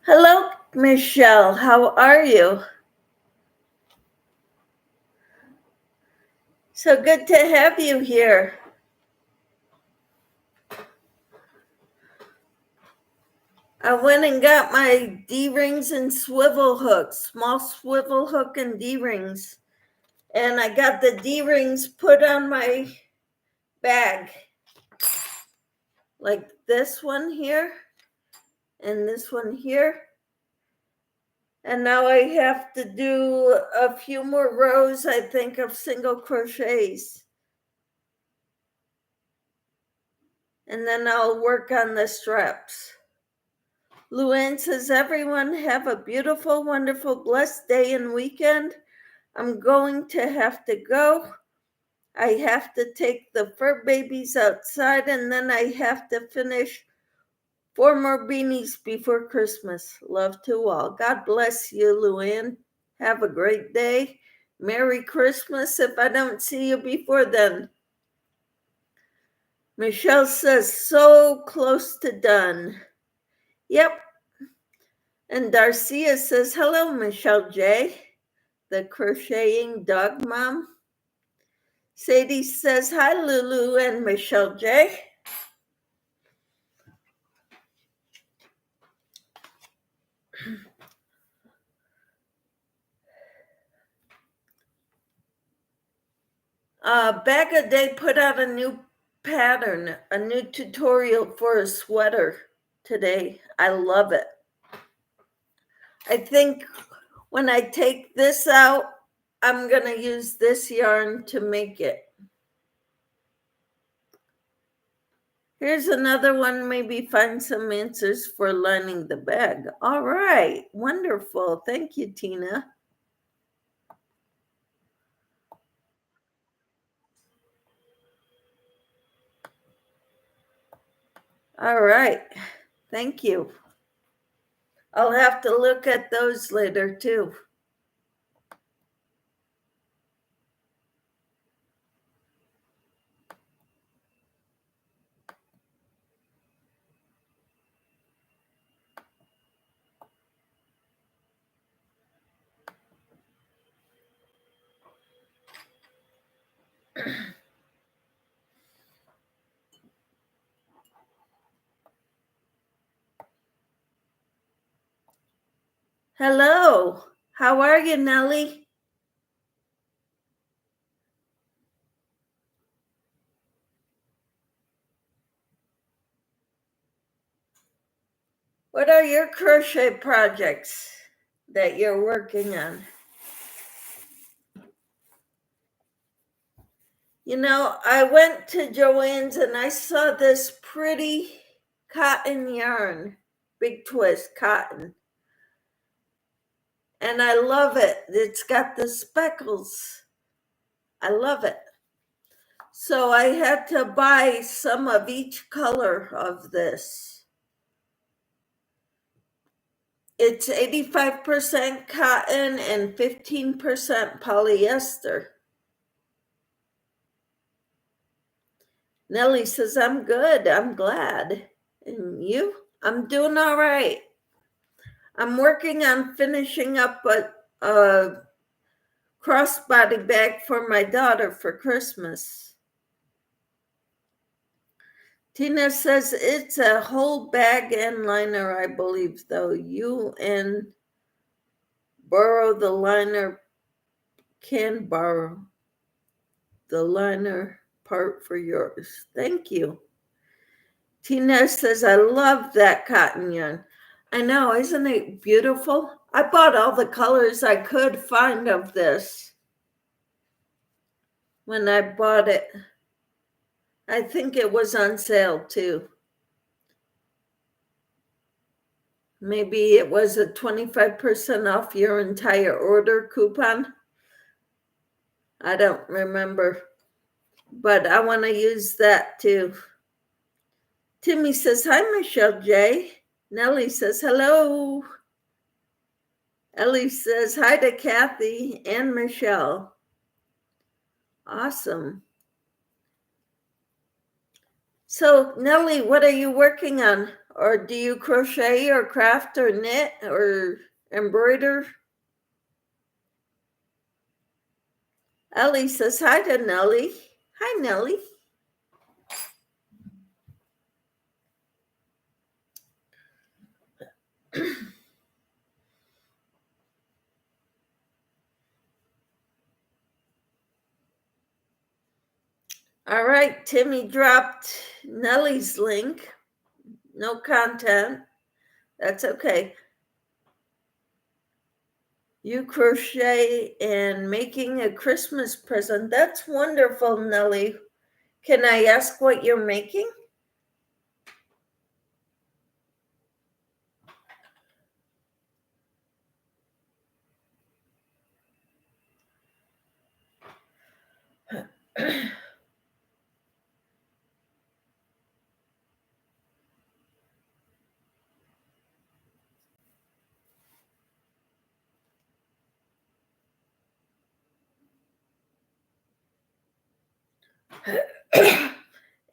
Hello, Michelle. How are you? So good to have you here. I went and got my D-rings and swivel hooks, small swivel hook and D-rings. And I got the D-rings put on my bag, like this one here. and this one here. And now I have to do a few more rows, I think, of single crochets. And then I'll work on the straps. Luann says, everyone have a beautiful, wonderful, blessed day and weekend. I'm going to have to go. I have to take the fur babies outside, and then I have to finish 4 more beanies before Christmas. Love to all. God bless you, Luann. Have a great day. Merry Christmas if I don't see you before then. Michelle says, so close to done. Yep. And Darcia says, hello, Michelle J., the crocheting dog mom. Sadie says, hi, Lulu and Michelle J. Bag a Day put out a new pattern, a new tutorial for a sweater today. I love it. I think when I take this out, I'm going to use this yarn to make it. Here's another one, maybe find some answers for lining the bag. All right, wonderful. Thank you, Tina. All right, thank you. I'll have to look at those later too. Hello, how are you, Nellie? What are your crochet projects that you're working on? You know, I went to Joann's and I saw this pretty cotton yarn, big twist cotton. And I love it. It's got the speckles. I love it. So I had to buy some of each color of this. It's 85% cotton and 15% polyester. Nellie says, I'm good. I'm glad. And you? I'm doing all right. I'm working on finishing up a crossbody bag for my daughter for Christmas. Tina says it's a whole bag and liner, I believe, though. You and borrow the liner, can borrow the liner part for yours. Thank you. Tina says, I love that cotton yarn. I know, isn't it beautiful? I bought all the colors I could find of this when I bought it. I think it was on sale too. Maybe it was a 25% off your entire order coupon. I don't remember, but I want to use that too. Timmy says, hi, Michelle J. Nellie says, hello. Ellie says, hi to Kathy and Michelle. Awesome. So, Nellie, what are you working on? Or do you crochet or craft or knit or embroider? Ellie says, hi to Nellie. Hi, Nellie. All right, Timmy dropped Nellie's link. No content. That's okay. You crochet and making a Christmas present. That's wonderful, Nellie. Can I ask what you're making?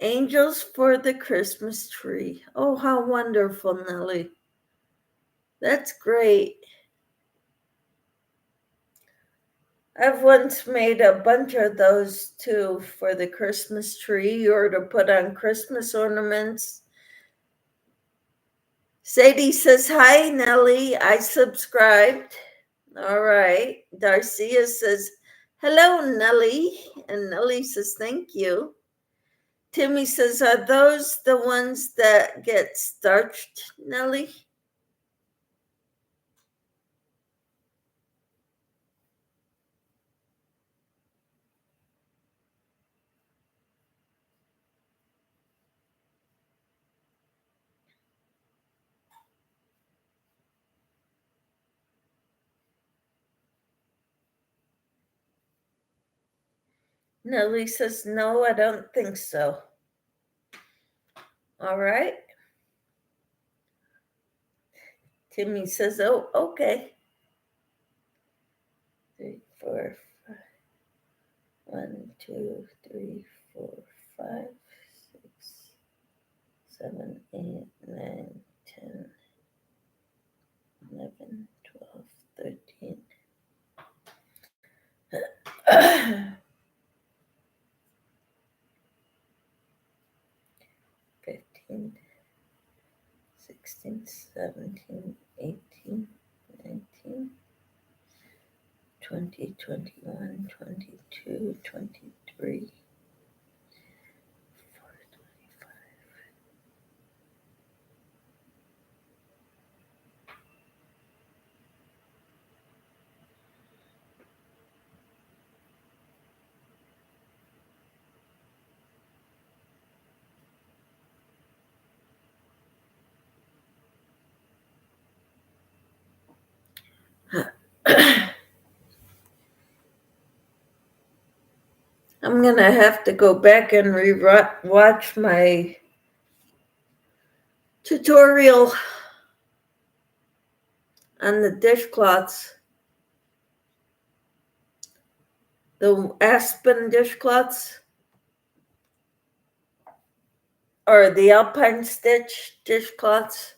Angels for the Christmas tree. Oh, how wonderful, Nellie. That's great. I've once made a bunch of those too for the Christmas tree or to put on Christmas ornaments. Sadie says, hi, Nellie. I subscribed. All right. Darcia says, hello, Nellie. And Nellie says, thank you. Timmy says, are those the ones that get starched, Nellie? Nellie says, no, I don't think so. All right. Timmy says, oh, okay. 3, 4, 5. 1, 2, 3, 4, 5, 6, 7, 8, 9, 10, 11, 12, 13. 15, 16, 17, 18, 19, 20, 21, 22, 23, 24, 25. I'm going to have to go back and watch my tutorial on the dishcloths, the aspen dishcloths, or the alpine stitch dishcloths.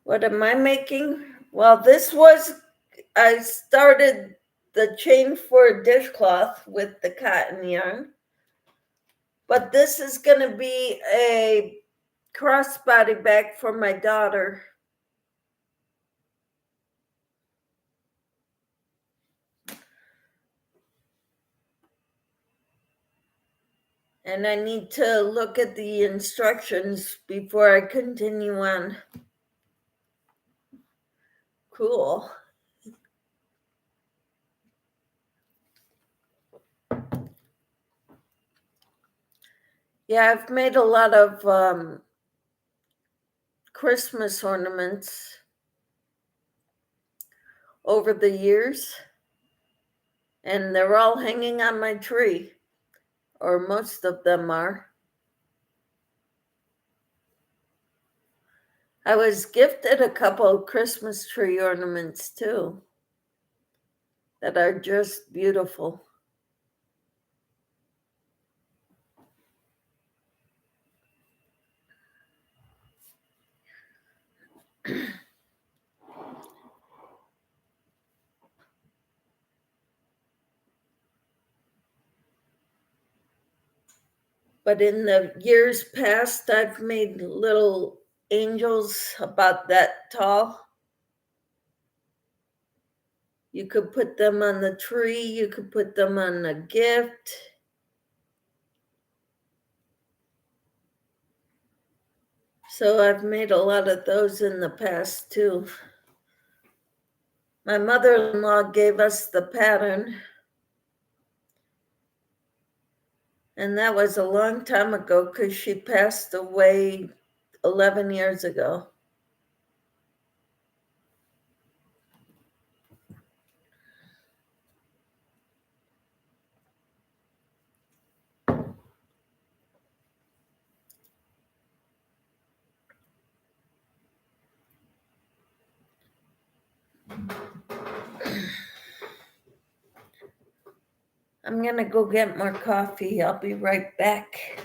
What am I making? Well, I started the chain for dishcloth with the cotton yarn, but this is going to be a crossbody bag for my daughter. And I need to look at the instructions before I continue on. Cool. Yeah, I've made a lot of Christmas ornaments over the years, and they're all hanging on my tree, or most of them are. I was gifted a couple of Christmas tree ornaments too that are just beautiful. But in the years past, I've made little angels about that tall. You could put them on the tree, you could put them on a gift. So I've made a lot of those in the past too. My mother-in-law gave us the pattern, and that was a long time ago because she passed away 11 years ago. I'm gonna go get more coffee. I'll be right back.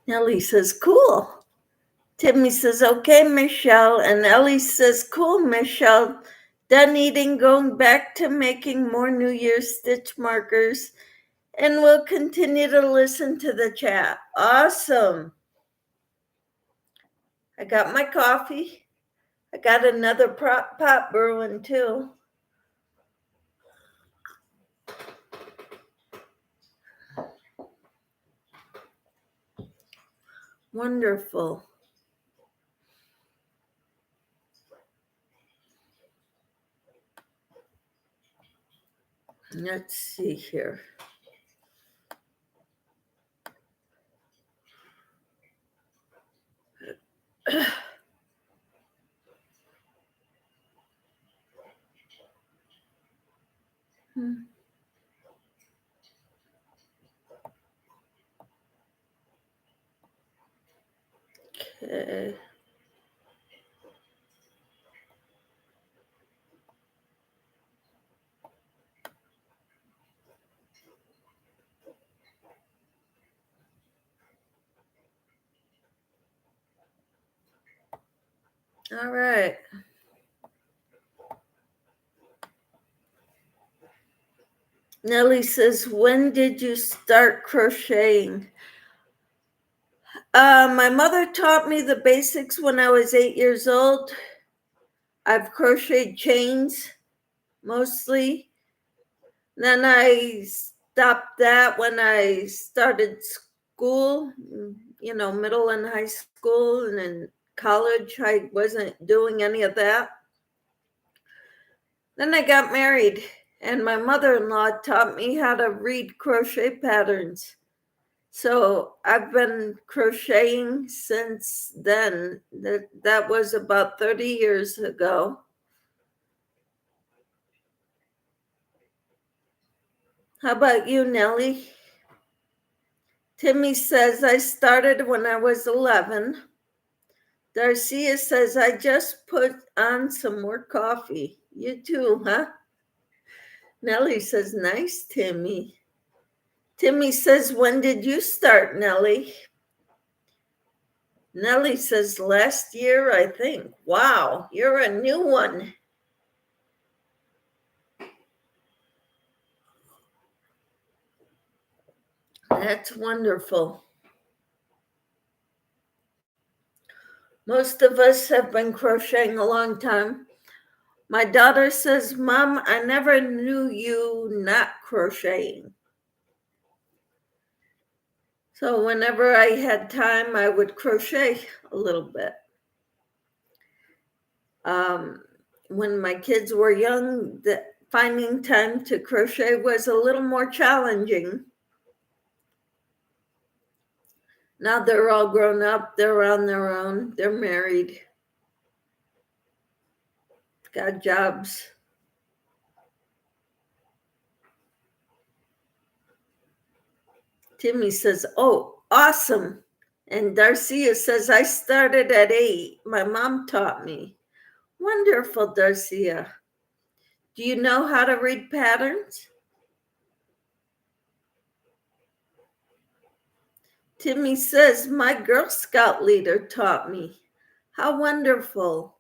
Ellie says, cool. Timmy says, okay, Michelle. And Ellie says, cool, Michelle. Done eating, going back to making more New Year's stitch markers. And we'll continue to listen to the chat. Awesome. I got my coffee. I got another pot brewing too. Wonderful. Let's see here. Okay. All right. Nellie says, when did you start crocheting? My mother taught me the basics when I was 8 years old. I've crocheted chains mostly. Then I stopped that when I started school, middle and high school, and in college, I wasn't doing any of that. Then I got married, and my mother-in-law taught me how to read crochet patterns. So I've been crocheting since then. That was about 30 years ago. How about you, Nellie? Timmy says, I started when I was 11. Darcia says, I just put on some more coffee. You too, huh? Nellie says, nice, Timmy. Timmy says, when did you start, Nellie? Nellie says, last year, I think. Wow, you're a new one. That's wonderful. Most of us have been crocheting a long time. My daughter says, Mom, I never knew you not crocheting. So whenever I had time, I would crochet a little bit. When my kids were young, finding time to crochet was a little more challenging. Now they're all grown up, they're on their own, they're married, got jobs. Timmy says, oh, awesome. And Darcia says, I started at 8. My mom taught me. Wonderful, Darcia. Do you know how to read patterns? Timmy says, my Girl Scout leader taught me. How wonderful.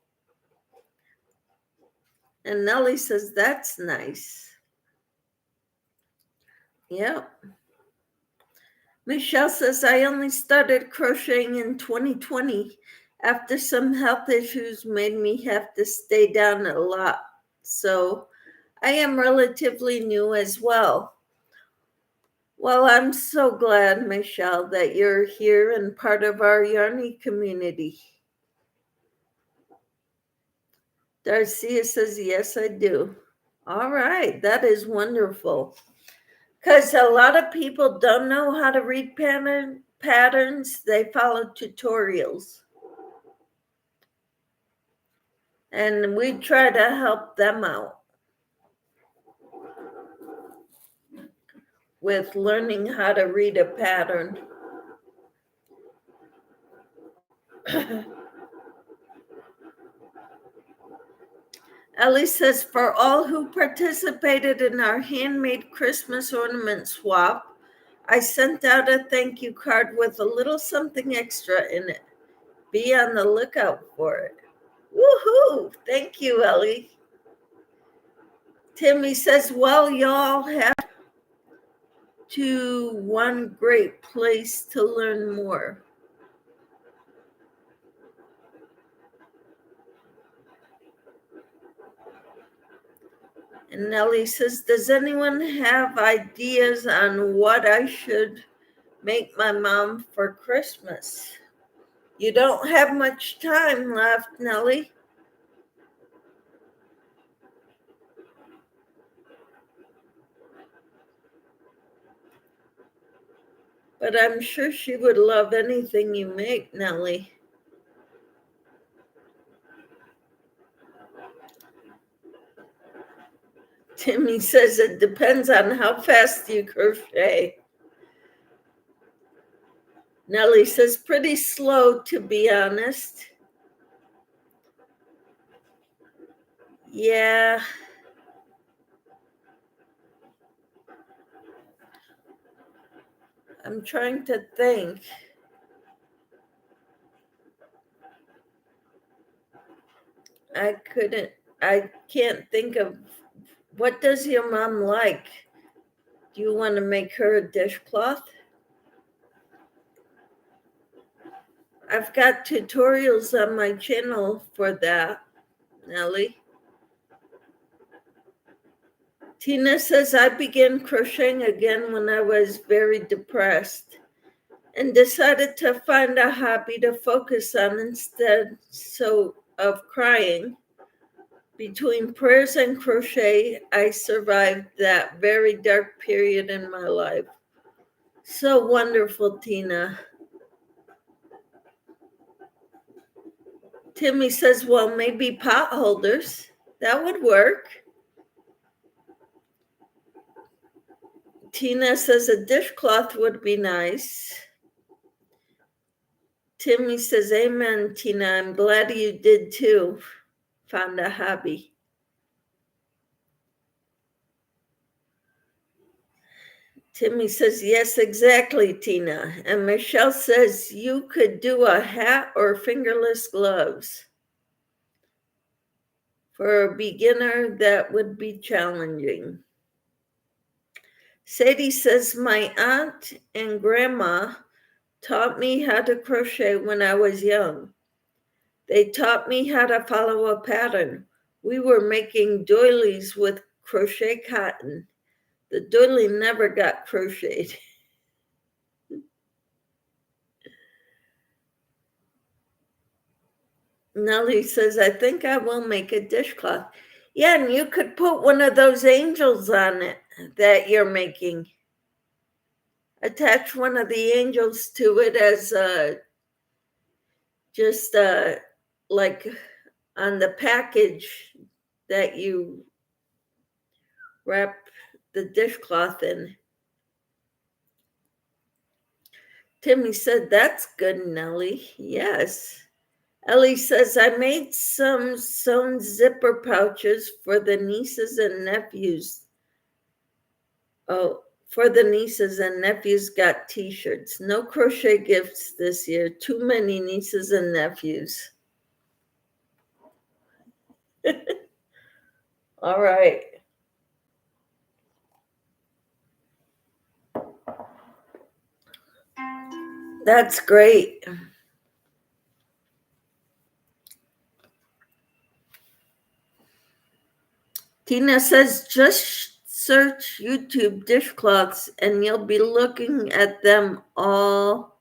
And Nellie says, that's nice. Yep. Michelle says, I only started crocheting in 2020 after some health issues made me have to stay down a lot. So I am relatively new as well. Well, I'm so glad, Michelle, that you're here and part of our Yarny community. Darcia says, yes, I do. All right, that is wonderful. Because a lot of people don't know how to read patterns. They follow tutorials. And we try to help them out with learning how to read a pattern. Ellie says, for all who participated in our handmade Christmas ornament swap, I sent out a thank you card with a little something extra in it. Be on the lookout for it. Woohoo! Thank you, Ellie. Timmy says, well, y'all have to one great place to learn more. And Nellie says, does anyone have ideas on what I should make my mom for Christmas? You don't have much time left, Nellie. But I'm sure she would love anything you make, Nellie. Timmy says it depends on how fast you crochet. Nellie says pretty slow, to be honest. Yeah. I'm trying to think. I can't think of, what does your mom like? Do you want to make her a dishcloth? I've got tutorials on my channel for that, Nellie. Tina says, I began crocheting again when I was very depressed and decided to find a hobby to focus on instead of crying. Between prayers and crochet, I survived that very dark period in my life. So wonderful, Tina. Timmy says, well, maybe pot holders. That would work. Tina says a dishcloth would be nice. Timmy says, amen, Tina. I'm glad you did too. Found a hobby. Timmy says, yes, exactly, Tina. And Michelle says, you could do a hat or fingerless gloves. For a beginner, that would be challenging. Sadie says, my aunt and grandma taught me how to crochet when I was young. They taught me how to follow a pattern. We were making doilies with crochet cotton. The doily never got crocheted. Nellie says, I think I will make a dishcloth. Yeah, and you could put one of those angels on it that you're making. Attach one of the angels to it as just like on the package that you wrap the dishcloth in. Timmy said, that's good, Nellie. Yes. Ellie says, I made some sewn zipper pouches for the nieces and nephews. Oh, for the nieces and nephews got t-shirts. No crochet gifts this year. Too many nieces and nephews. All right. That's great. Tina says, just search YouTube dishcloths and you'll be looking at them all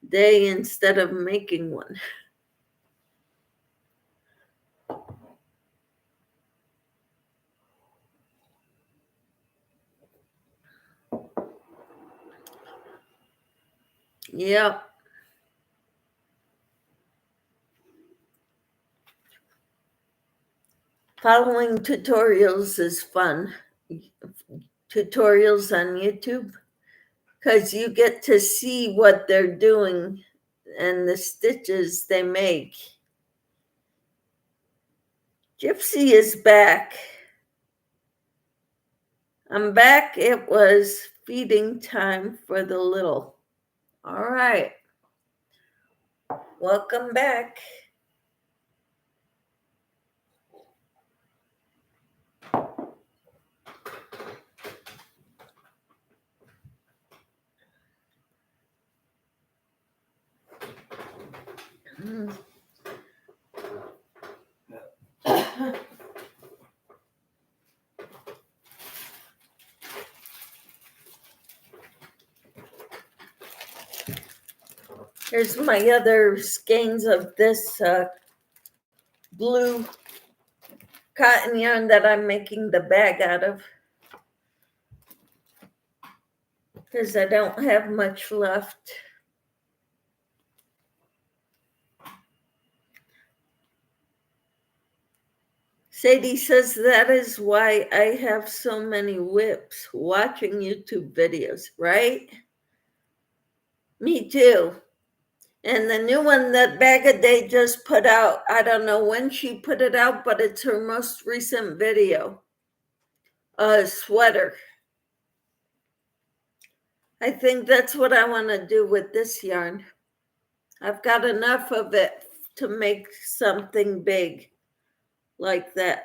day instead of making one. Yep. Following tutorials is fun. Tutorials on YouTube, because you get to see what they're doing and the stitches they make. Gypsy is back. I'm back. It was feeding time for the little. All right. Welcome back. Here's my other skeins of this blue cotton yarn that I'm making the bag out of, because I don't have much left. Sadie says, that is why I have so many whips watching YouTube videos, right? Me too. And the new one that Bag a Day just put out, I don't know when she put it out, but it's her most recent video. A sweater. I think that's what I want to do with this yarn. I've got enough of it to make something big like that.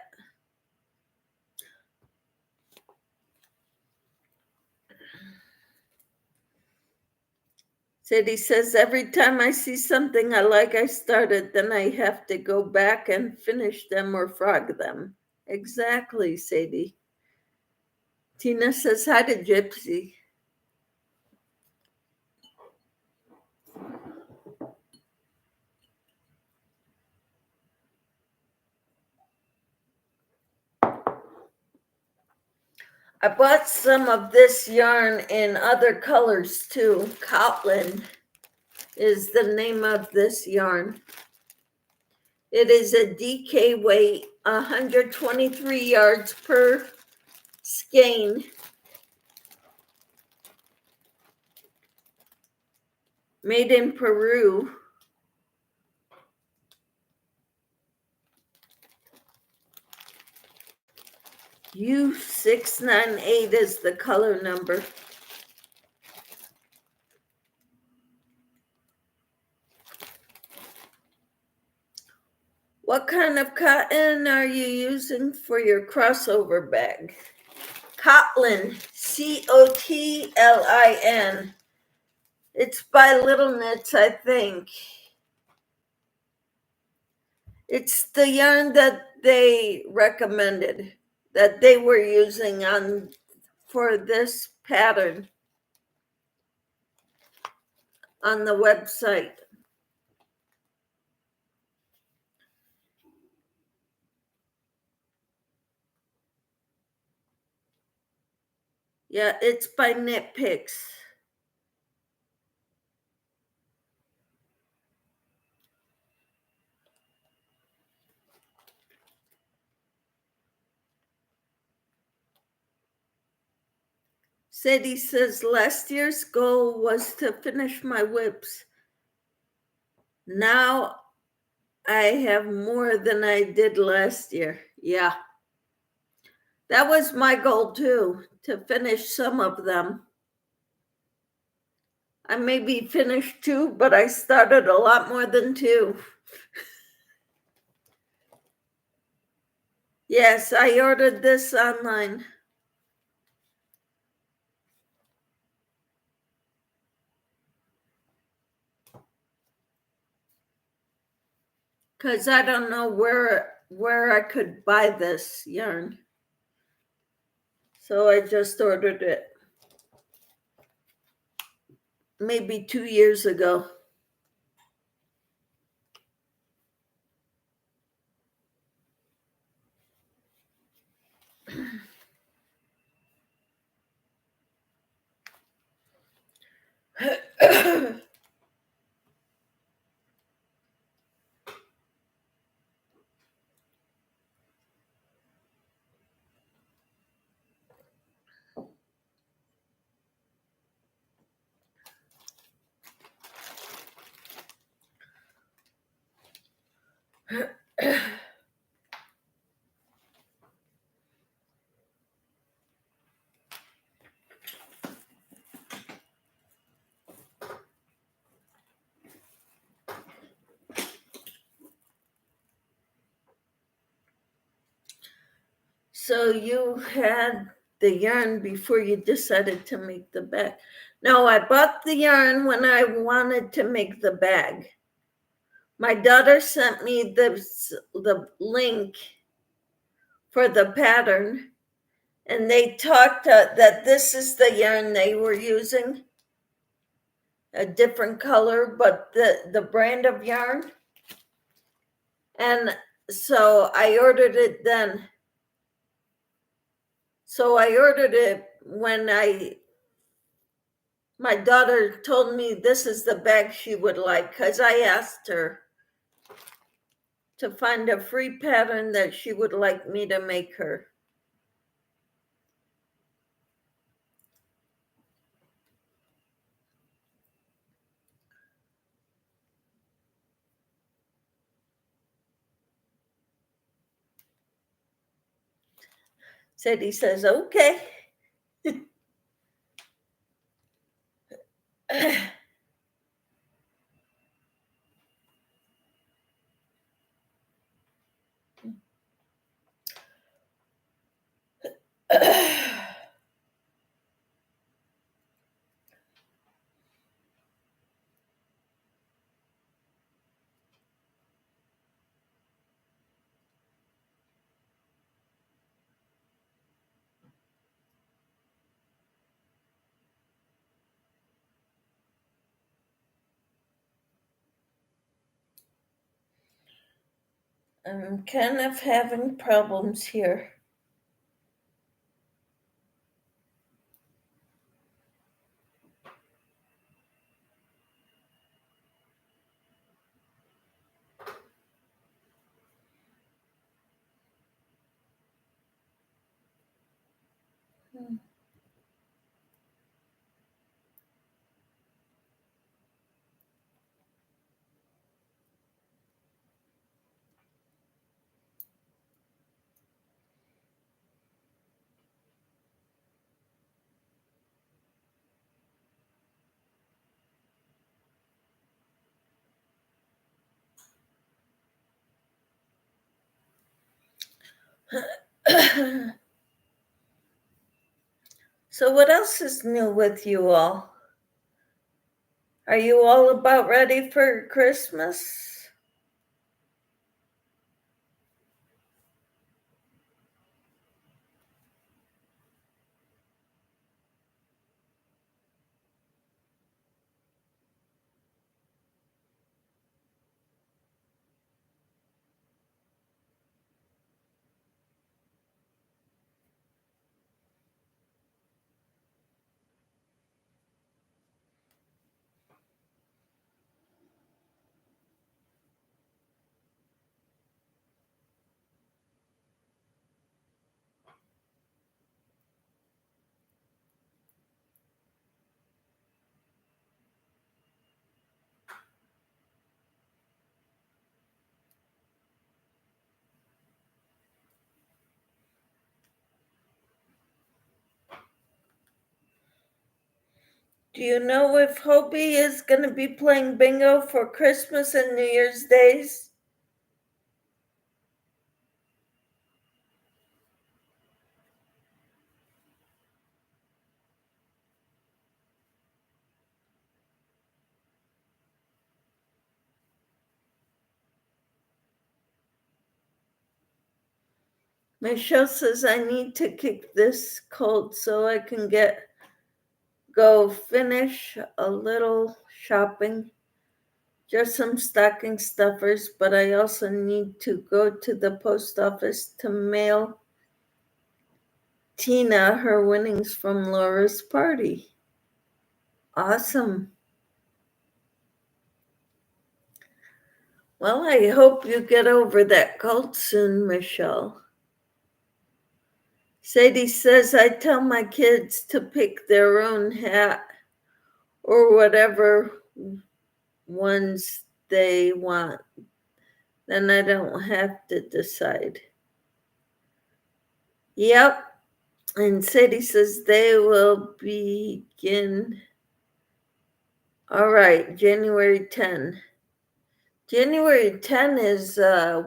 Sadie says, every time I see something I like I started, then I have to go back and finish them or frog them. Exactly, Sadie. Tina says, hi to Gypsy. I bought some of this yarn in other colors too. Cotland is the name of this yarn. It is a DK weight, 123 yards per skein. made in Peru. U698 is the color number. What kind of cotton are you using for your crossover bag? Cotlin, Cotlin. It's by Little Knits, I think. It's the yarn that they recommended, that they were using for this pattern on the website. Yeah, it's by Knit Picks. Sadie says, last year's goal was to finish my whips. Now I have more than I did last year. Yeah. That was my goal too, to finish some of them. I maybe finished 2, but I started a lot more than 2. Yes, I ordered this online. Because I don't know where I could buy this yarn. So I just ordered it. Maybe 2 years ago. So you had the yarn before you decided to make the bag. No, I bought the yarn when I wanted to make the bag. My daughter sent me the link for the pattern, and they talked that this is the yarn they were using, a different color, but the brand of yarn. And so I ordered it then. So I ordered it when my daughter told me this is the bag she would like, because I asked her to find a free pattern that she would like me to make her. Sadie says, okay. I'm kind of having problems here. So what else is new with you all? Are you all about ready for Christmas? Do you know if Hobie is going to be playing bingo for Christmas and New Year's days? Michelle says I need to kick this cold so I can go finish a little shopping. Just some stocking stuffers, but I also need to go to the post office to mail Tina her winnings from Laura's party. Awesome. Well, I hope you get over that cold soon, Michelle. Sadie says I tell my kids to pick their own hat or whatever ones they want. Then I don't have to decide. Yep. And Sadie says they will begin. All right, January 10. January 10 is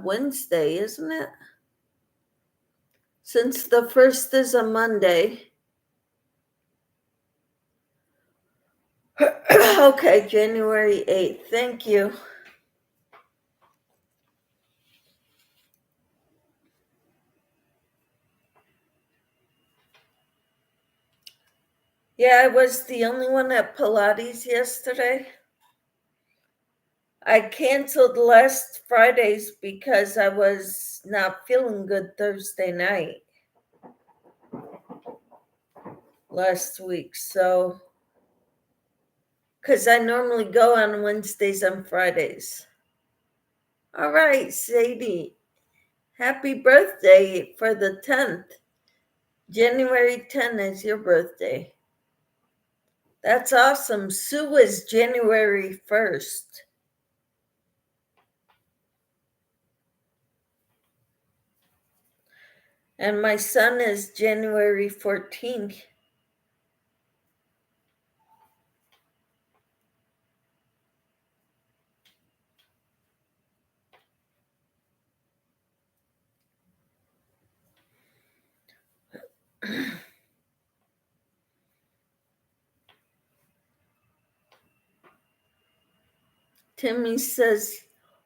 Wednesday, isn't it? Since the 1st is a Monday. Okay, January 8th. Thank you. Yeah, I was the only one at Pilates yesterday. I canceled last Fridays because I was not feeling good Thursday night last week. So, because I normally go on Wednesdays and Fridays. All right, Sadie, happy birthday for the 10th. January 10th is your birthday. That's awesome. Sue is January 1st. And my son is January 14th. Timmy says,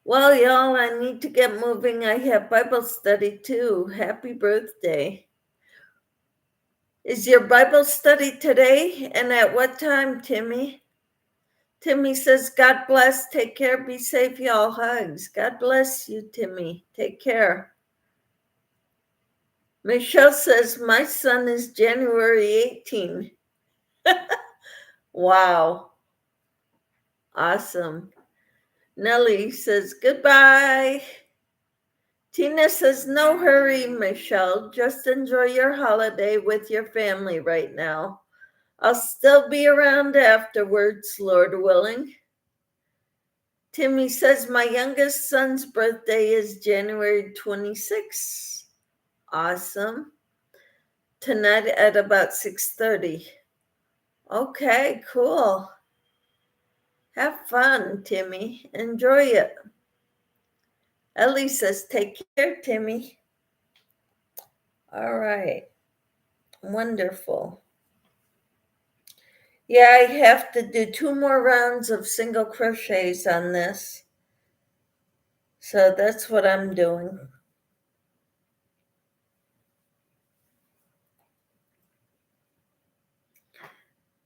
well, y'all, I need to get moving. I have Bible study too. Happy birthday. Is your Bible study today? And at what time, Timmy? Timmy says, God bless. Take care. Be safe, y'all. Hugs. God bless you, Timmy. Take care. Michelle says, my son is January 18. Wow. Awesome. Nellie says, goodbye. Tina says, no hurry, Michelle. Just enjoy your holiday with your family right now. I'll still be around afterwards, Lord willing. Timmy says, my youngest son's birthday is January 26th. Awesome. Tonight at about 6:30. Okay, cool. Have fun, Timmy. Enjoy it. Ellie says, take care, Timmy. All right. Wonderful. Yeah, I have to do 2 more rounds of single crochets on this. So that's what I'm doing.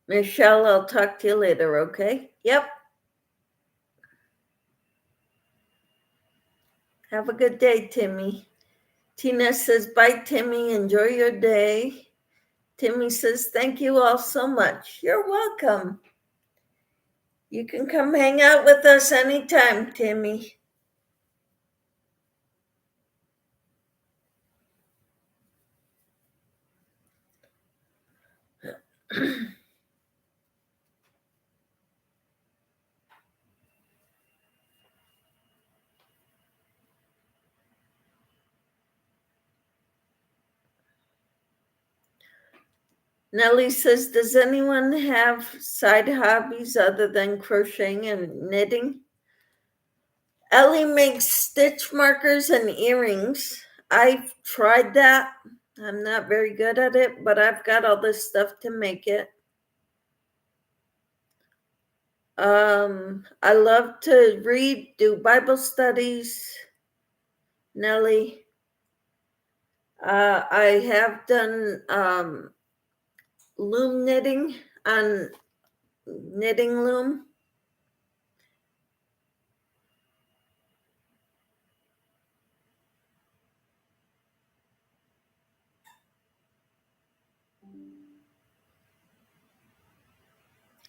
Michelle, I'll talk to you later, okay? Yep. Have a good day, Timmy. Tina says, bye, Timmy. Enjoy your day. Timmy says, thank you all so much. You're welcome. You can come hang out with us anytime, Timmy. Nellie says, does anyone have side hobbies other than crocheting and knitting? Ellie makes stitch markers and earrings. I've tried that. I'm not very good at it, but I've got all this stuff to make it. I love to read, do Bible studies, Nellie. I have done loom knitting on knitting loom.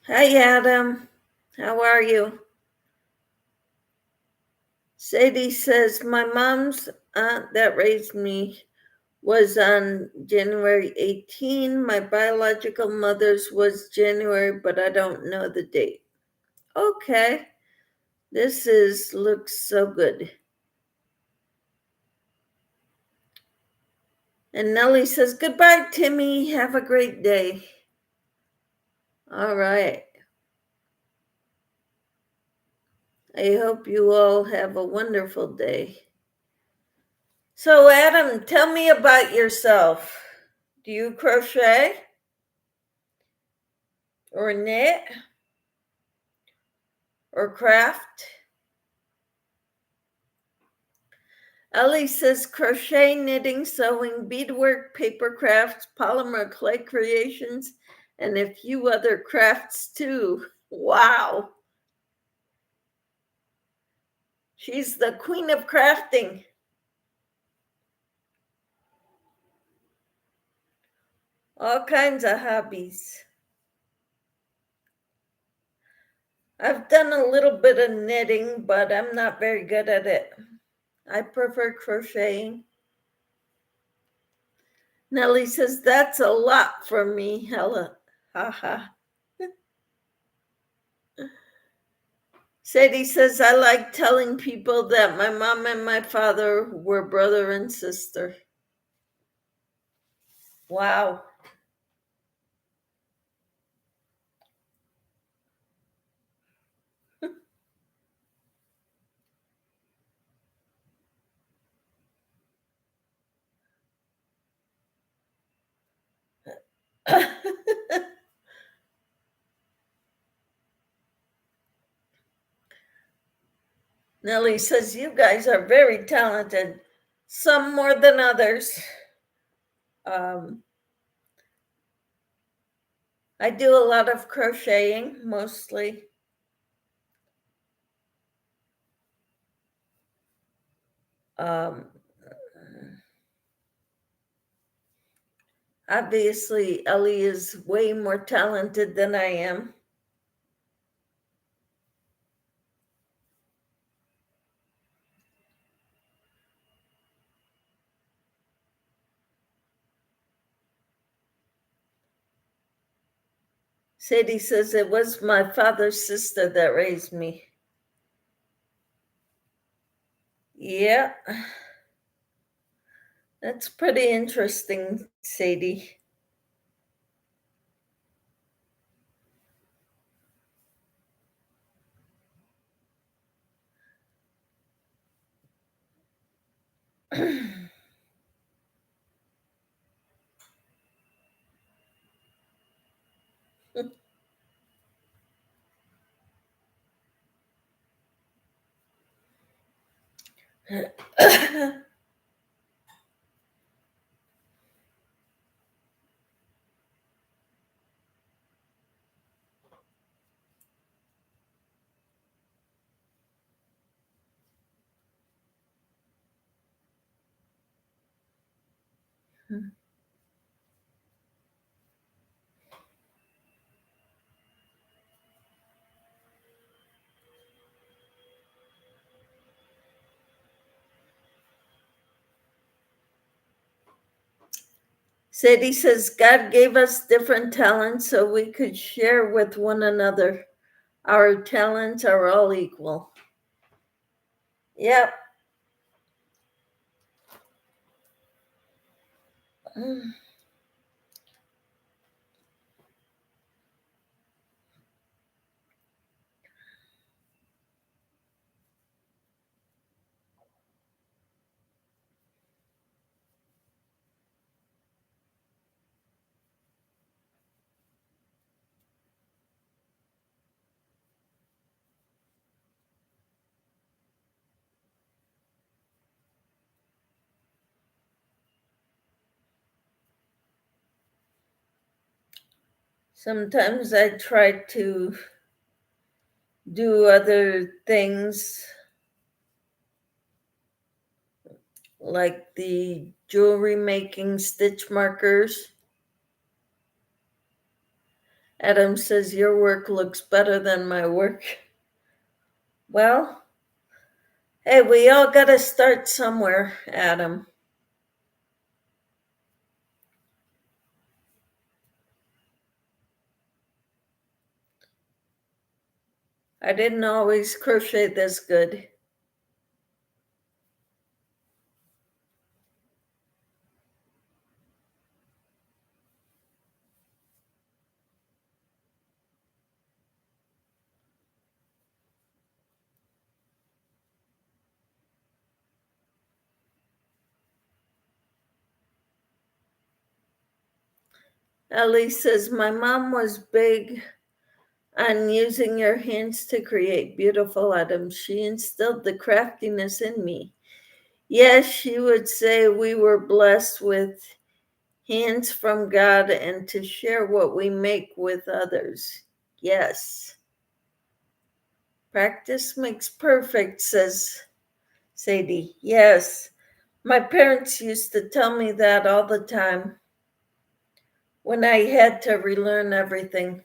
Hi, Adam. How are you? Sadie says, my mom's aunt that raised me was on January 18. My biological mother's was January, but I don't know the date. Okay. Looks so good. And Nellie says, goodbye, Timmy. Have a great day. All right. I hope you all have a wonderful day. So, Adam, tell me about yourself. Do you crochet or knit or craft? Ellie says crochet, knitting, sewing, beadwork, paper crafts, polymer clay creations, and a few other crafts too. Wow. She's the queen of crafting. All kinds of hobbies. I've done a little bit of knitting, but I'm not very good at it. I prefer crocheting. Nellie says, that's a lot for me, Hella. Haha. Sadie says, I like telling people that my mom and my father were brother and sister. Wow. Nellie says, you guys are very talented, some more than others. I do a lot of crocheting, mostly. Obviously, Ellie is way more talented than I am. Sadie says, it was my father's sister that raised me. Yeah. That's pretty interesting, Sadie. Sadie says God gave us different talents so we could share with one another. Our talents are all equal. Yep. Sometimes I try to do other things like the jewelry making stitch markers. Adam says your work looks better than my work. Well, hey, we all got to start somewhere, Adam. I didn't always crochet this good. Ellie says, my mom was big on using your hands to create beautiful items. She instilled the craftiness in me. Yes, she would say we were blessed with hands from God and to share what we make with others. Yes. Practice makes perfect, says Sadie. Yes. My parents used to tell me that all the time when I had to relearn everything.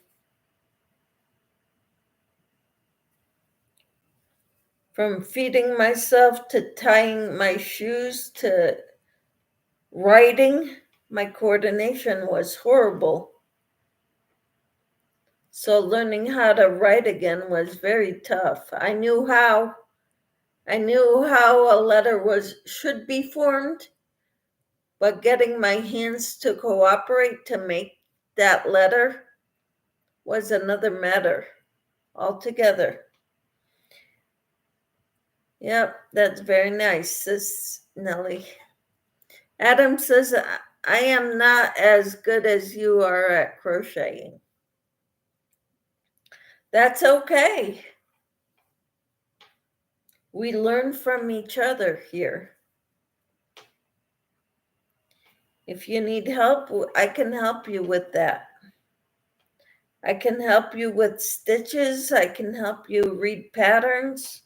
From feeding myself to tying my shoes to writing, my coordination was horrible. So learning how to write again was very tough. I knew how a letter should be formed, but getting my hands to cooperate to make that letter was another matter altogether. Yep, that's very nice, says Nellie. Adam says, I am not as good as you are at crocheting. That's okay. We learn from each other here. If you need help, I can help you with that. I can help you with stitches. I can help you read patterns.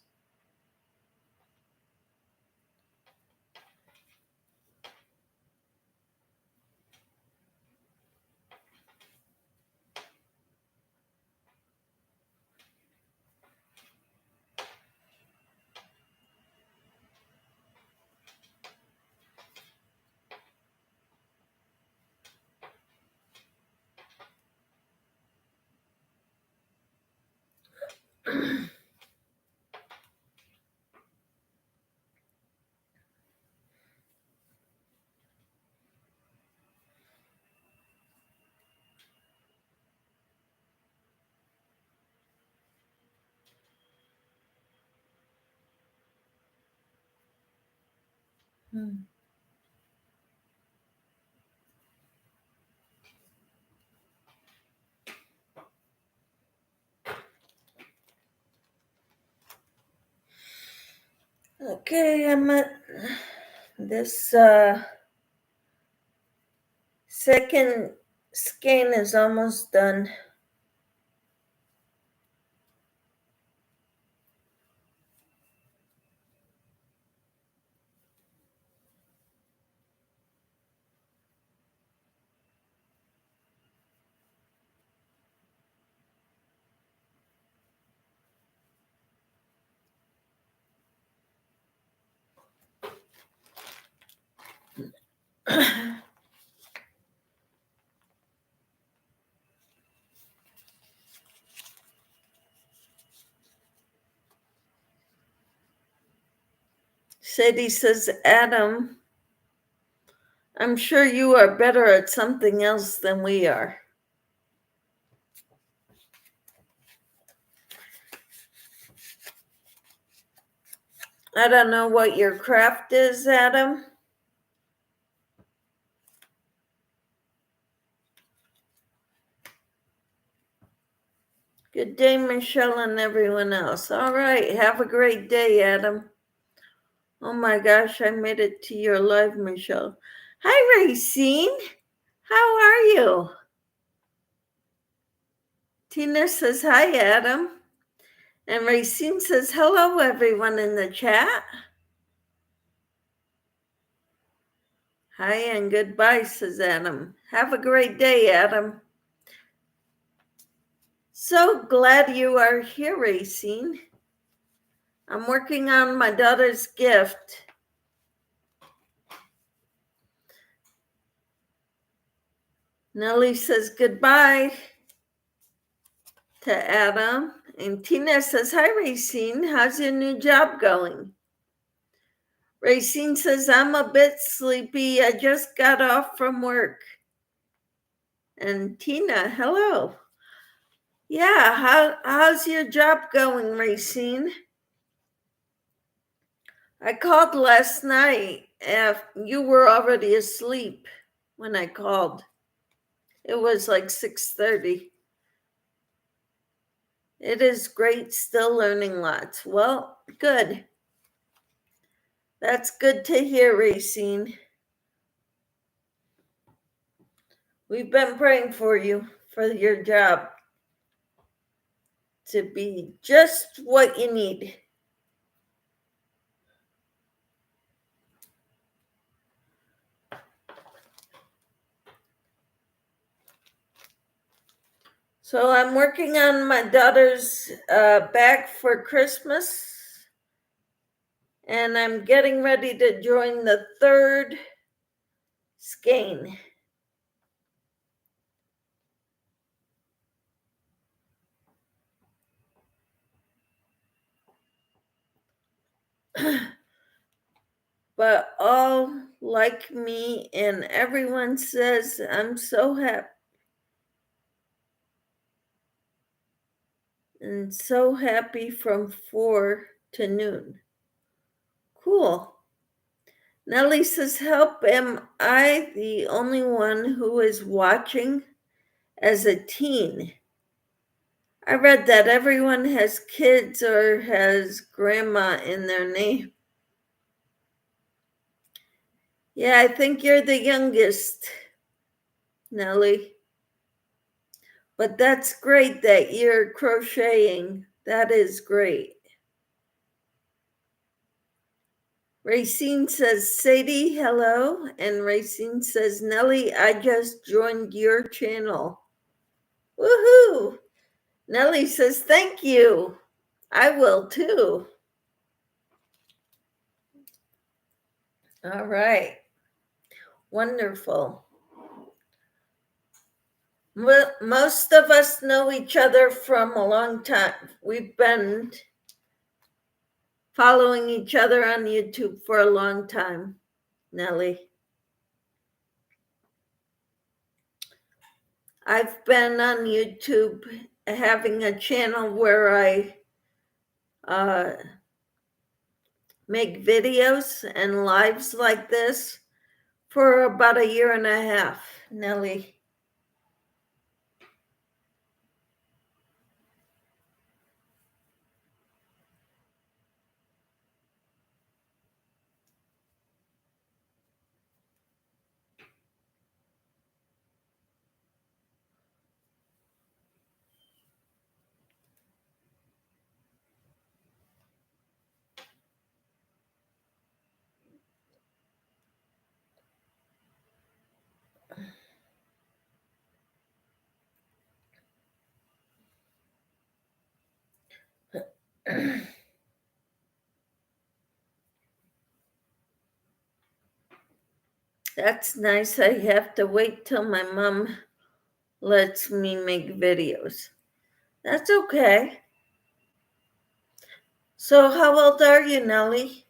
Okay, I'm at this second skein is almost done. Sadie says, Adam, I'm sure you are better at something else than we are. I don't know what your craft is, Adam. Good day, Michelle and everyone else. All right, have a great day, Adam. Oh my gosh, I made it to your live, Michelle. Hi, Racine. How are you? Tina says, hi, Adam. And Racine says, hello, everyone in the chat. Hi and goodbye, says Adam. Have a great day, Adam. So glad you are here, Racine. I'm working on my daughter's gift. Nellie says goodbye to Adam. And Tina says, hi, Racine. How's your new job going? Racine says, I'm a bit sleepy. I just got off from work. And Tina, hello. Yeah, how's your job going, Racine? I called last night. You were already asleep when I called. It was like 6:30. It is great, still learning lots. Well, good. That's good to hear, Racine. We've been praying for you, for your job to be just what you need. So I'm working on my daughter's bag for Christmas. And I'm getting ready to join the third skein. But all like me, and everyone says I'm so happy. And so happy from 4 to noon. Cool. Nellie says, help, am I the only one who is watching as a teen? I read that everyone has kids or has grandma in their name. Yeah, I think you're the youngest, Nellie. But that's great that you're crocheting. That is great. Racine says, Sadie, hello. And Racine says, Nellie, I just joined your channel. Woohoo! Nellie says, thank you. I will too. All right. Wonderful. Most of us know each other from a long time. We've been following each other on YouTube for a long time, Nellie. I've been on YouTube having a channel where I make videos and lives like this for about a year and a half, Nellie. That's nice. I have to wait till my mom lets me make videos. That's okay. So, how old are you, Nellie?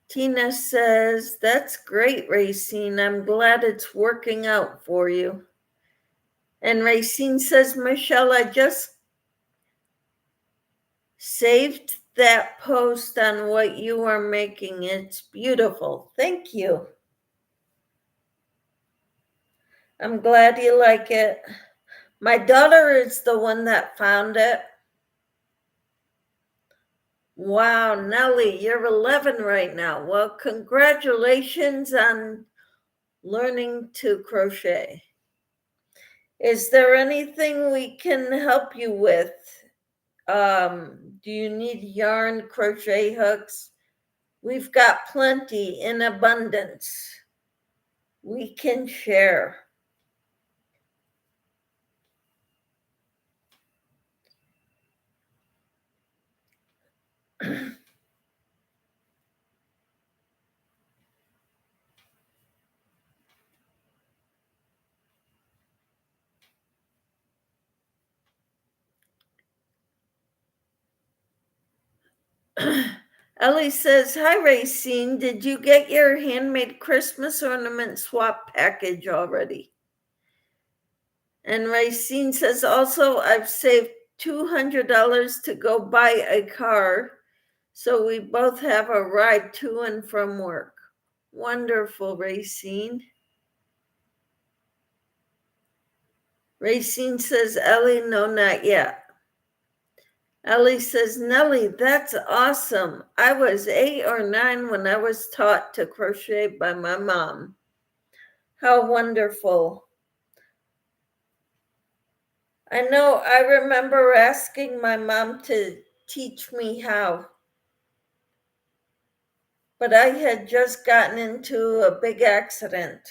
Tina says, that's great, Racine. I'm glad it's working out for you. And Racine says, Michelle, I just saved that post on what you are making. It's beautiful. Thank you. I'm glad you like it. My daughter is the one that found it. Wow, Nellie, you're 11 right now. Well, congratulations on learning to crochet. Is there anything we can help you with? Do you need yarn, crochet hooks? We've got plenty in abundance. We can share. Ellie says, hi, Racine. Did you get your handmade Christmas ornament swap package already? And Racine says, also, I've saved $200 to go buy a car, so we both have a ride to and from work. Wonderful, Racine. Racine says, Ellie, no, not yet. Ellie says, Nellie, that's awesome. I was 8 or 9 when I was taught to crochet by my mom. How wonderful. I know I remember asking my mom to teach me how, but I had just gotten into a big accident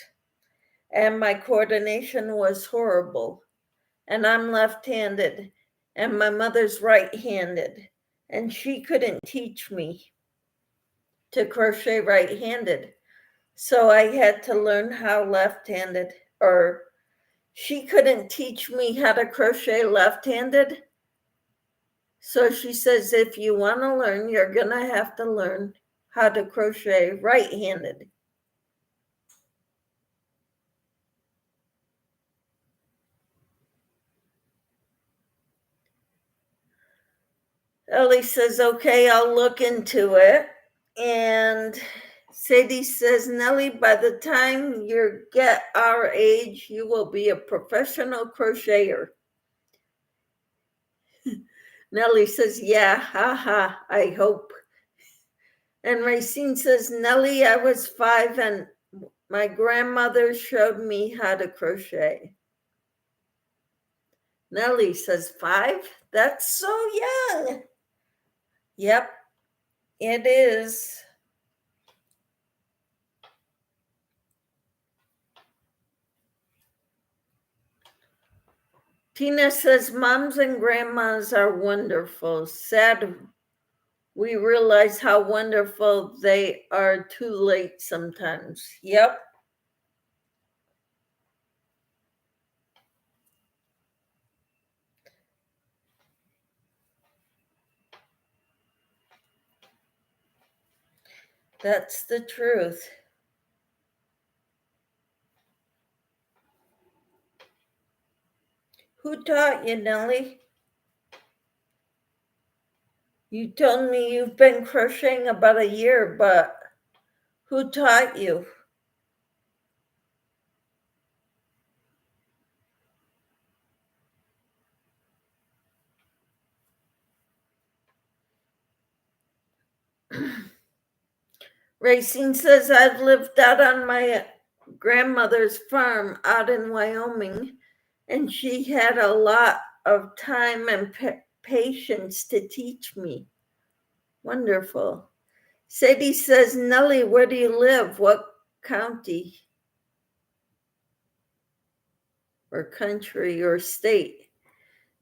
and my coordination was horrible. And I'm left-handed and my mother's right-handed, and she couldn't teach me to crochet right-handed. So I had to learn how left-handed, or she couldn't teach me how to crochet left-handed. So she says, if you want to learn, you're going to have to learn how to crochet right-handed. Ellie says, okay, I'll look into it. And Sadie says, Nellie, by the time you get our age, you will be a professional crocheter. Nellie says, yeah, haha, I hope. And Racine says, Nellie, I was 5 and my grandmother showed me how to crochet. Nellie says, 5? That's so young. Yep, it is. Tina says, moms and grandmas are wonderful. Sad we realize how wonderful they are too late sometimes. Yep. That's the truth. Who taught you, Nellie? You told me you've been crocheting about a year, but who taught you? Racine says, I've lived out on my grandmother's farm out in Wyoming, and she had a lot of time and patience to teach me. Wonderful. Sadie says, Nellie, where do you live? What county or country or state?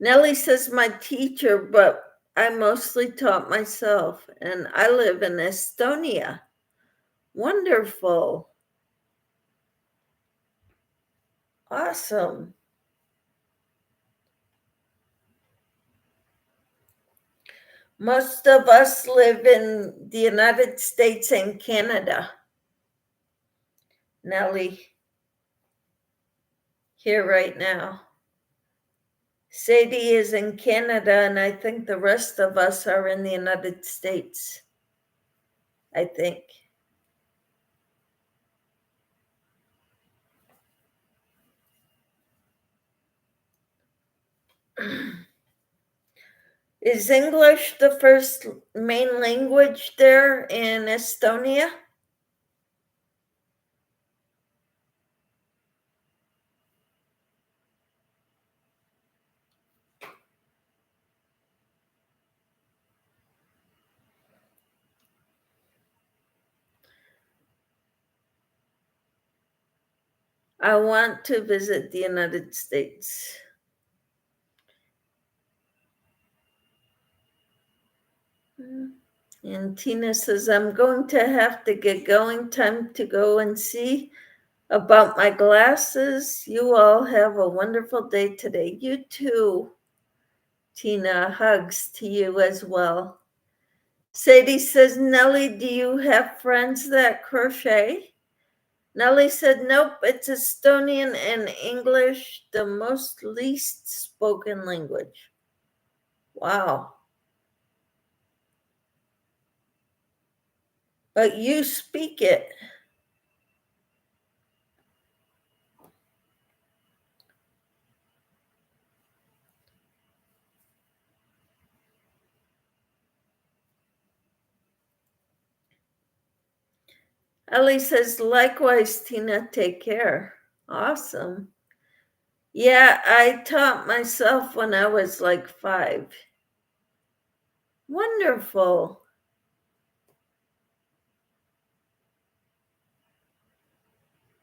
Nellie says my teacher, but I mostly taught myself, and I live in Estonia. Wonderful. Awesome. Most of us live in the United States and Canada. Nellie, here right now. Sadie is in Canada, and I think the rest of us are in the United States. I think. Is English the first main language there in Estonia? I want to visit the United States. And Tina says, I'm going to have to get going. Time to go and see about my glasses. You all have a wonderful day today. You too, Tina. Hugs to you as well. Sadie says, Nellie, do you have friends that crochet? Nellie said, nope, it's Estonian and English, the most least spoken language. Wow. But you speak it. Ellie says, likewise, Tina, take care. Awesome. Yeah, I taught myself when I was like 5. Wonderful.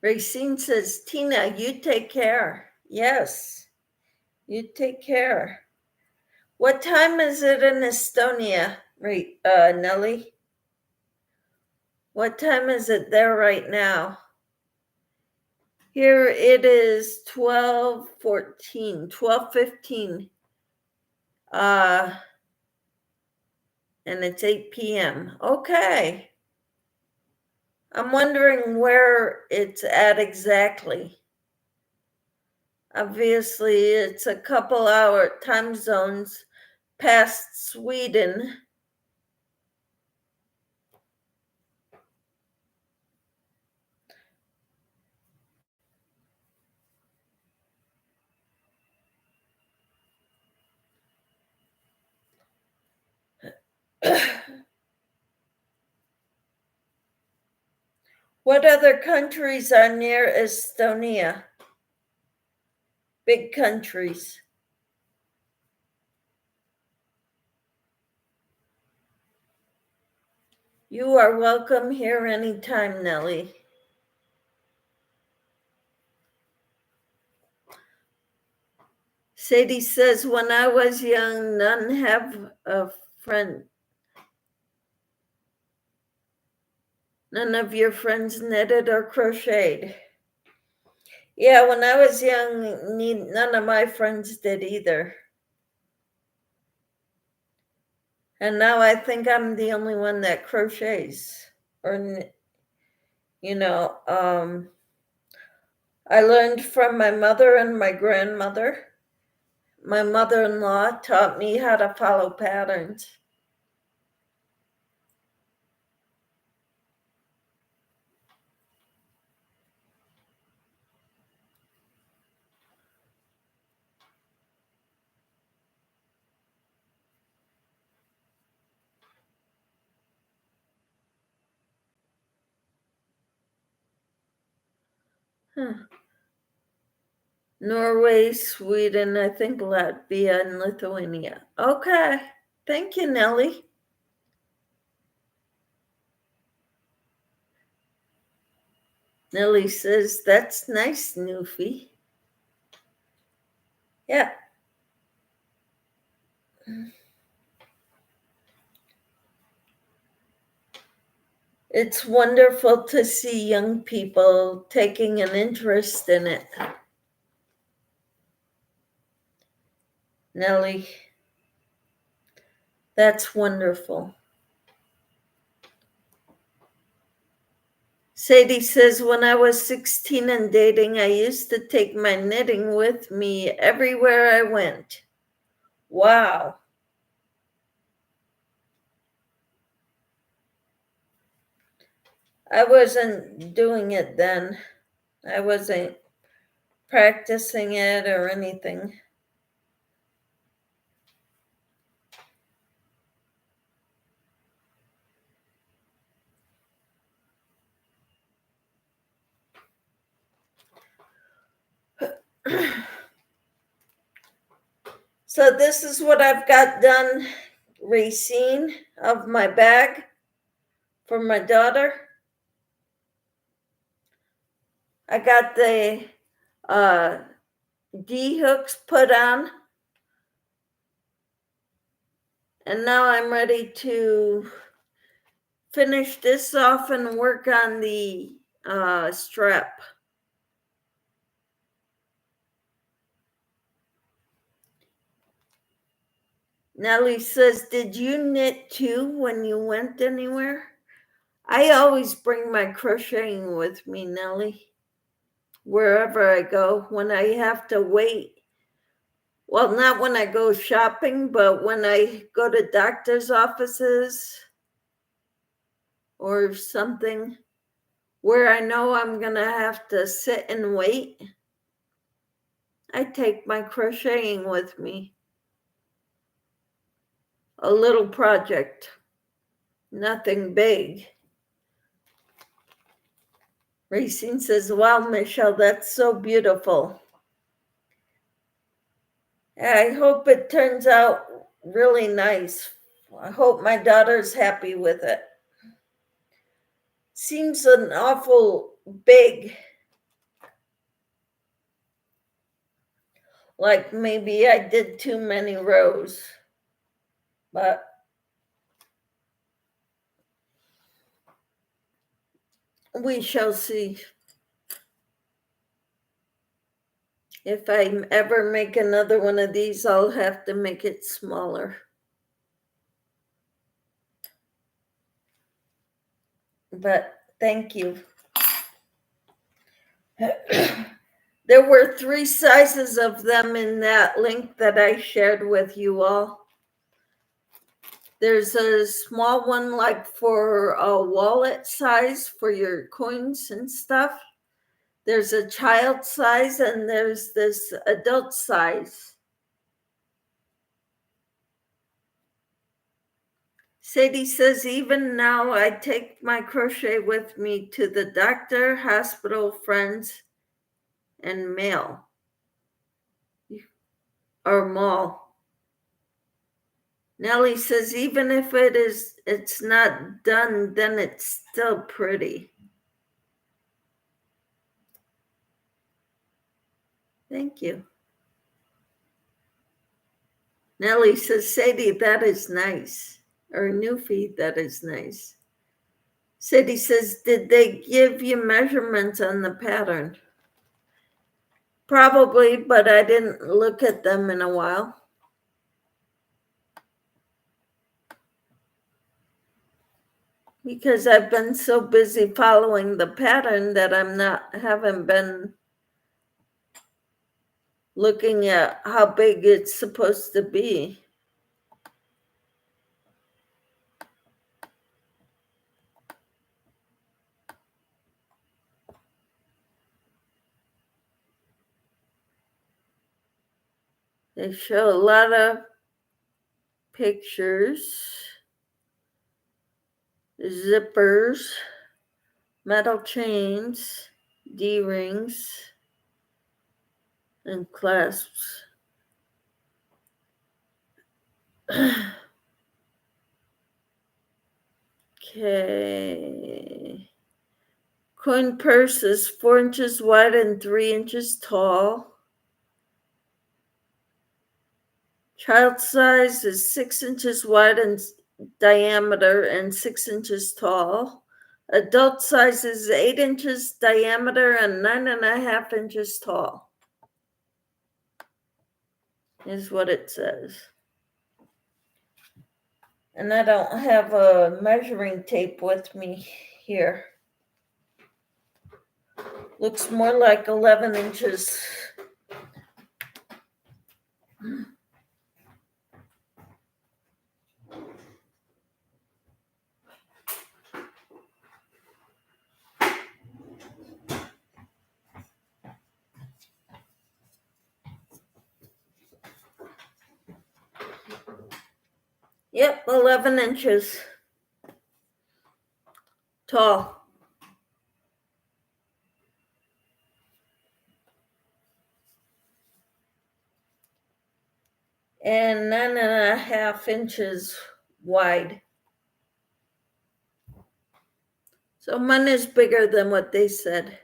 Racine says, Tina, you take care. Yes, you take care. What time is it in Estonia, Nellie? What time is it there right now? Here it is 12:15. And it's 8 p.m. Okay. I'm wondering where it's at exactly. Obviously, it's a couple hour time zones past Sweden. What other countries are near Estonia? Big countries. You are welcome here anytime, Nellie. Sadie says, when I was young, none have a friend. None of your friends knitted or crocheted. Yeah, when I was young, none of my friends did either. And now I think I'm the only one that crochets. Or, I learned from my mother and my grandmother. My mother-in-law taught me how to follow patterns. Norway, Sweden, I think Latvia, and Lithuania. Okay. Thank you, Nellie. Nellie says, that's nice, Newfie. Yeah. It's wonderful to see young people taking an interest in it. Nellie, that's wonderful. Sadie says, when I was 16 and dating, I used to take my knitting with me everywhere I went. Wow. I wasn't doing it then. I wasn't practicing it or anything. So this is what I've got done, Racine, of my bag for my daughter. I got the D hooks put on, and now I'm ready to finish this off and work on the strap. Nellie says, did you knit too when you went anywhere? I always bring my crocheting with me, Nellie, wherever I go. When I have to wait, well, not when I go shopping, but when I go to doctor's offices or something where I know I'm going to have to sit and wait, I take my crocheting with me. A little project, nothing big. Racine says, wow, Michelle, that's so beautiful. I hope it turns out really nice. I hope my daughter's happy with it. Seems an awful big. Like maybe I did too many rows, but we shall see. If I ever make another one of these, I'll have to make it smaller. But thank you. There were 3 sizes of them in that link that I shared with you all. There's a small one like for a wallet size for your coins and stuff. There's a child size and there's this adult size. Sadie says, even now I take my crochet with me to the doctor, hospital, friends, and mail or mall. Nellie says, even if it's not done, then it's still pretty. Thank you. Nellie says, Sadie, that is nice. Or Newfie, that is nice. Sadie says, did they give you measurements on the pattern? Probably, but I didn't look at them in a while. Because I've been so busy following the pattern that haven't been looking at how big it's supposed to be. They show a lot of pictures, zippers, metal chains, D-rings, and clasps. Okay. Coin purse is 4 inches wide and 3 inches tall. Child size is 6 inches wide in diameter and 6 inches tall. Adult size is 8 inches diameter and 9.5 inches tall, is what it says. And I don't have a measuring tape with me here. Looks more like 11 inches. Yep, 11 inches tall. And 9.5 inches wide. So mine is bigger than what they said.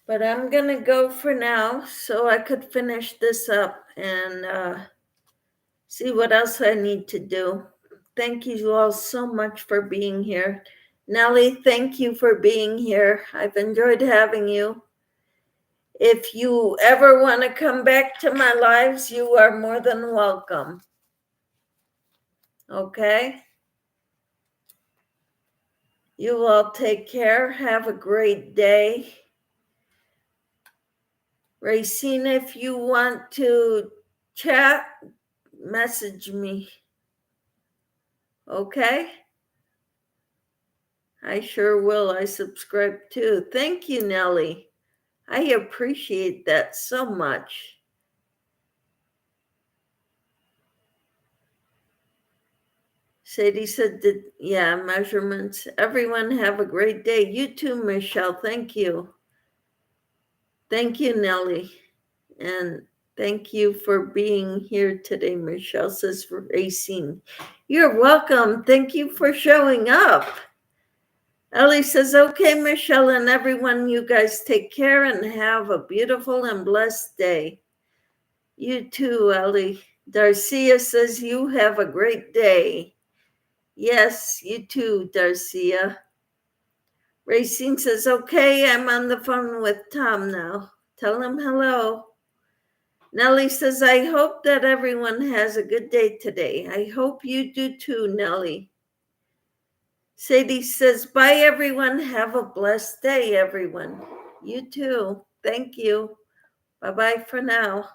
But I'm going to go for now so I could finish this up and see what else I need to do. Thank you all so much for being here. Nellie, thank you for being here. I've enjoyed having you. If you ever want to come back to my lives, you are more than welcome. Okay? You all take care. Have a great day. Racine, if you want to chat, message me. Okay? I sure will. I subscribe too. Thank you, Nellie. I appreciate that so much. Sadie said, yeah, measurements. Everyone have a great day. You too, Michelle. Thank you. Thank you, Nellie. And thank you for being here today, Michelle says for Racine. You're welcome. Thank you for showing up. Ellie says, okay, Michelle and everyone, you guys take care and have a beautiful and blessed day. You too, Ellie. Darcia says, you have a great day. Yes, you too, Darcia. Racine says, okay, I'm on the phone with Tom now. Tell him hello. Nellie says, I hope that everyone has a good day today. I hope you do too, Nellie. Sadie says, bye, everyone. Have a blessed day, everyone. You too. Thank you. Bye-bye for now.